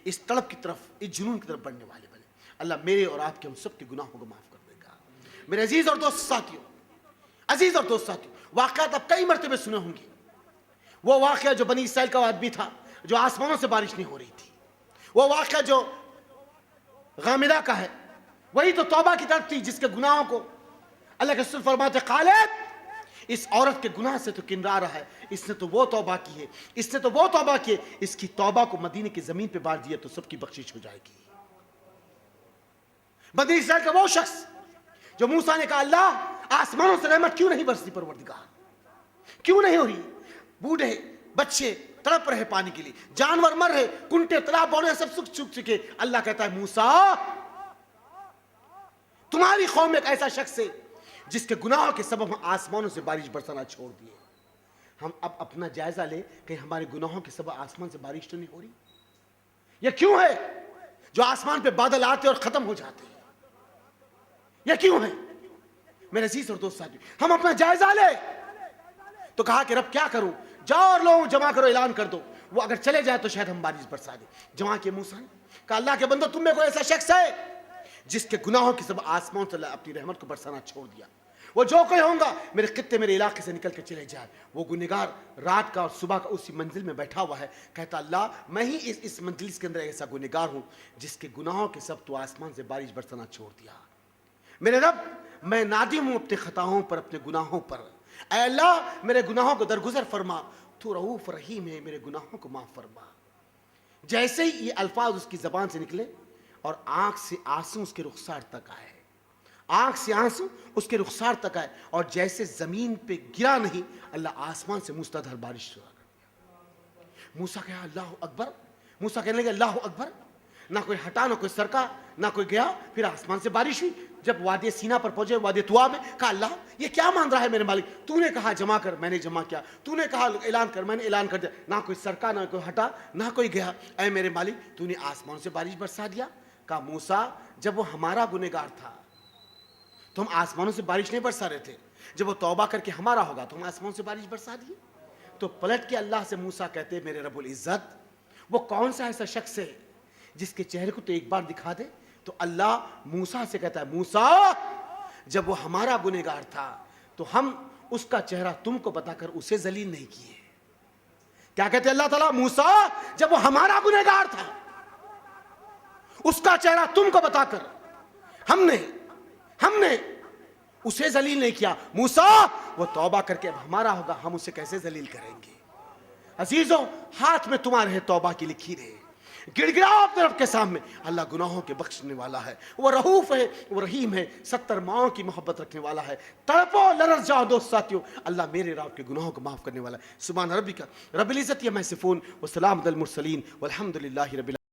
اس طلب کی طرف, اس جنون کی طرف بڑھنے والے بنے. اللہ میرے اور آپ کے ہم سب کے گناہوں کو معاف کر دے گا. میرے عزیز اور دوست ساتھیوں, واقعات اب کئی مرتبے سنے ہوں گے. وہ واقعہ جو بنی اسرائیل کا آدمی تھا جو آسمانوں سے بارش نہیں ہو رہی تھی, وہ واقعہ جو غامدہ کا ہے, وہی تو توبہ کی طرف تھی جس کے گناہوں کو اللہ کے رسول فرماتے خالد اس عورت کے گناہ سے تو کنرا رہا ہے, اس نے تو وہ توبہ کی ہے, اس نے تو وہ توبہ کی ہے, اس کی توبہ کو مدینے کی زمین پہ بار دیا تو سب کی بخشش ہو جائے گی. بنی اسرائیل کا وہ شخص جو موسیٰ نے کہا اللہ آسمانوں سے رحمت کیوں نہیں برستی پروردگار, کیوں نہیں ہو رہی. بوڑھے بچے تڑپ رہے پانی کے لیے, جانور مر رہے, کنٹے تالاب بوڑھے سب سکھ چکے. اللہ کہتا ہے موسیٰ تمہاری قوم ایک ایسا شخص ہے جس کے گناہوں کے سبب ہم آسمانوں سے بارش برسانا چھوڑ دیے. ہم اب اپنا جائزہ لیں کہ ہمارے گناہوں کے سبب آسمان سے بارش تو نہیں ہو رہی. یہ کیوں ہے جو آسمان پہ بادل آتے اور ختم ہو جاتے ہیں, یہ کیوں ہے میرے عزیز اور دوست ساتھی. ہم اپنا جائزہ لیں. تو کہا کہ رب کیا کروں, جاؤ اور لوگوں جمع کرو, اعلان کر دو, وہ اگر چلے جائے تو شاید ہم بارش برسا دیں. جمع کے موسیٰ نے کہا اللہ کے بندو تم میں کوئی ایسا شخص ہے جس کے گناہوں کے سبب آسمان سے اپنی رحمت کو برسانا چھوڑ دیا. وہ جو کوئی ہوگا میرے خطے میرے علاقے سے نکل کے چلے جائے. وہ گنہگار رات کا اور صبح کا اسی منزل میں بیٹھا ہوا ہے, کہتا اللہ میں ہی اس مجلس کے اندر ایسا گنہگار ہوں جس کے گناہوں کے سب تو آسمان سے بارش برسنا چھوڑ دیا. میرے رب میں نادم ہوں اپنے خطاؤں پر, اپنے گناہوں پر. اے اللہ میرے گناہوں کو درگزر فرما, تو رؤوف رحیم ہے, میرے گناہوں کو معاف فرما. جیسے ہی یہ الفاظ اس کی زبان سے نکلے اور آنکھ سے آنسو اس کے رخسار تک آئے, آنکھ سے آنسو اس کے رخسار تک آئے, اور جیسے زمین پہ گرا نہیں, اللہ آسمان سے مستدھر بارش شروع کر دیا. موسیٰ کہا اللہ اکبر, موسیٰ کہنے لگے اللہ اکبر. نہ کوئی ہٹا, نہ کوئی سرکا, نہ کوئی گیا. پھر آسمان سے بارش ہوئی. جب وادی سینا پر پہنچے, وادی طوا میں, کہا اللہ یہ کیا مان رہا ہے میرے مالک, تو نے کہا جمع کر, میں نے جمع کیا, تو نے کہا اعلان کر, میں نے اعلان کر دیا. نہ کوئی سرکا, نہ کوئی ہٹا, نہ کوئی گیا. اے میرے مالک تو نے آسمان سے بارش برسا دیا. کہا موسیٰ جب وہ ہمارا گنہگار تھا تو ہم آسمانوں سے بارش نہیں برسا رہے تھے, جب وہ توبہ کر کے ہمارا ہوگا تو ہم آسمان سے بارش برسا دیے. تو پلٹ کے اللہ سے موسیٰ کہتے میرے رب العزت وہ کون سا ایسا شخص ہے جس کے چہرے کو تو ایک بار دکھا دے. تو اللہ موسیٰ سے کہتا ہے موسیٰ جب وہ ہمارا گنہگار تھا تو ہم اس کا چہرہ تم کو بتا کر اسے ذلیل نہیں کیے. کیا کہتے اللہ تعالیٰ, موسیٰ جب وہ ہمارا گنہگار تھا اس کا چہرہ تم کو بتا کر ہم نے اسے ذلیل نہیں کیا. موسیٰ وہ توبہ کر کے اب ہمارا ہوگا, ہم اسے کیسے ذلیل کریں گے. عزیزوں ہاتھ میں تمہارے ہے توبہ کی لکیر, گڑ گڑاؤ اپنے رب کے سامنے. اللہ گناہوں کے بخشنے والا ہے, وہ رؤوف ہے, وہ رحیم ہے, 70 ماؤں کی محبت رکھنے والا ہے. تڑپو لرز جاؤ دوست ساتھیوں, اللہ میرے رب کے گناہوں کو معاف کرنے والا ہے. سبحان ربک رب العزت عما یصفون وسلام علی المرسلین والحمد للہ رب العالمین.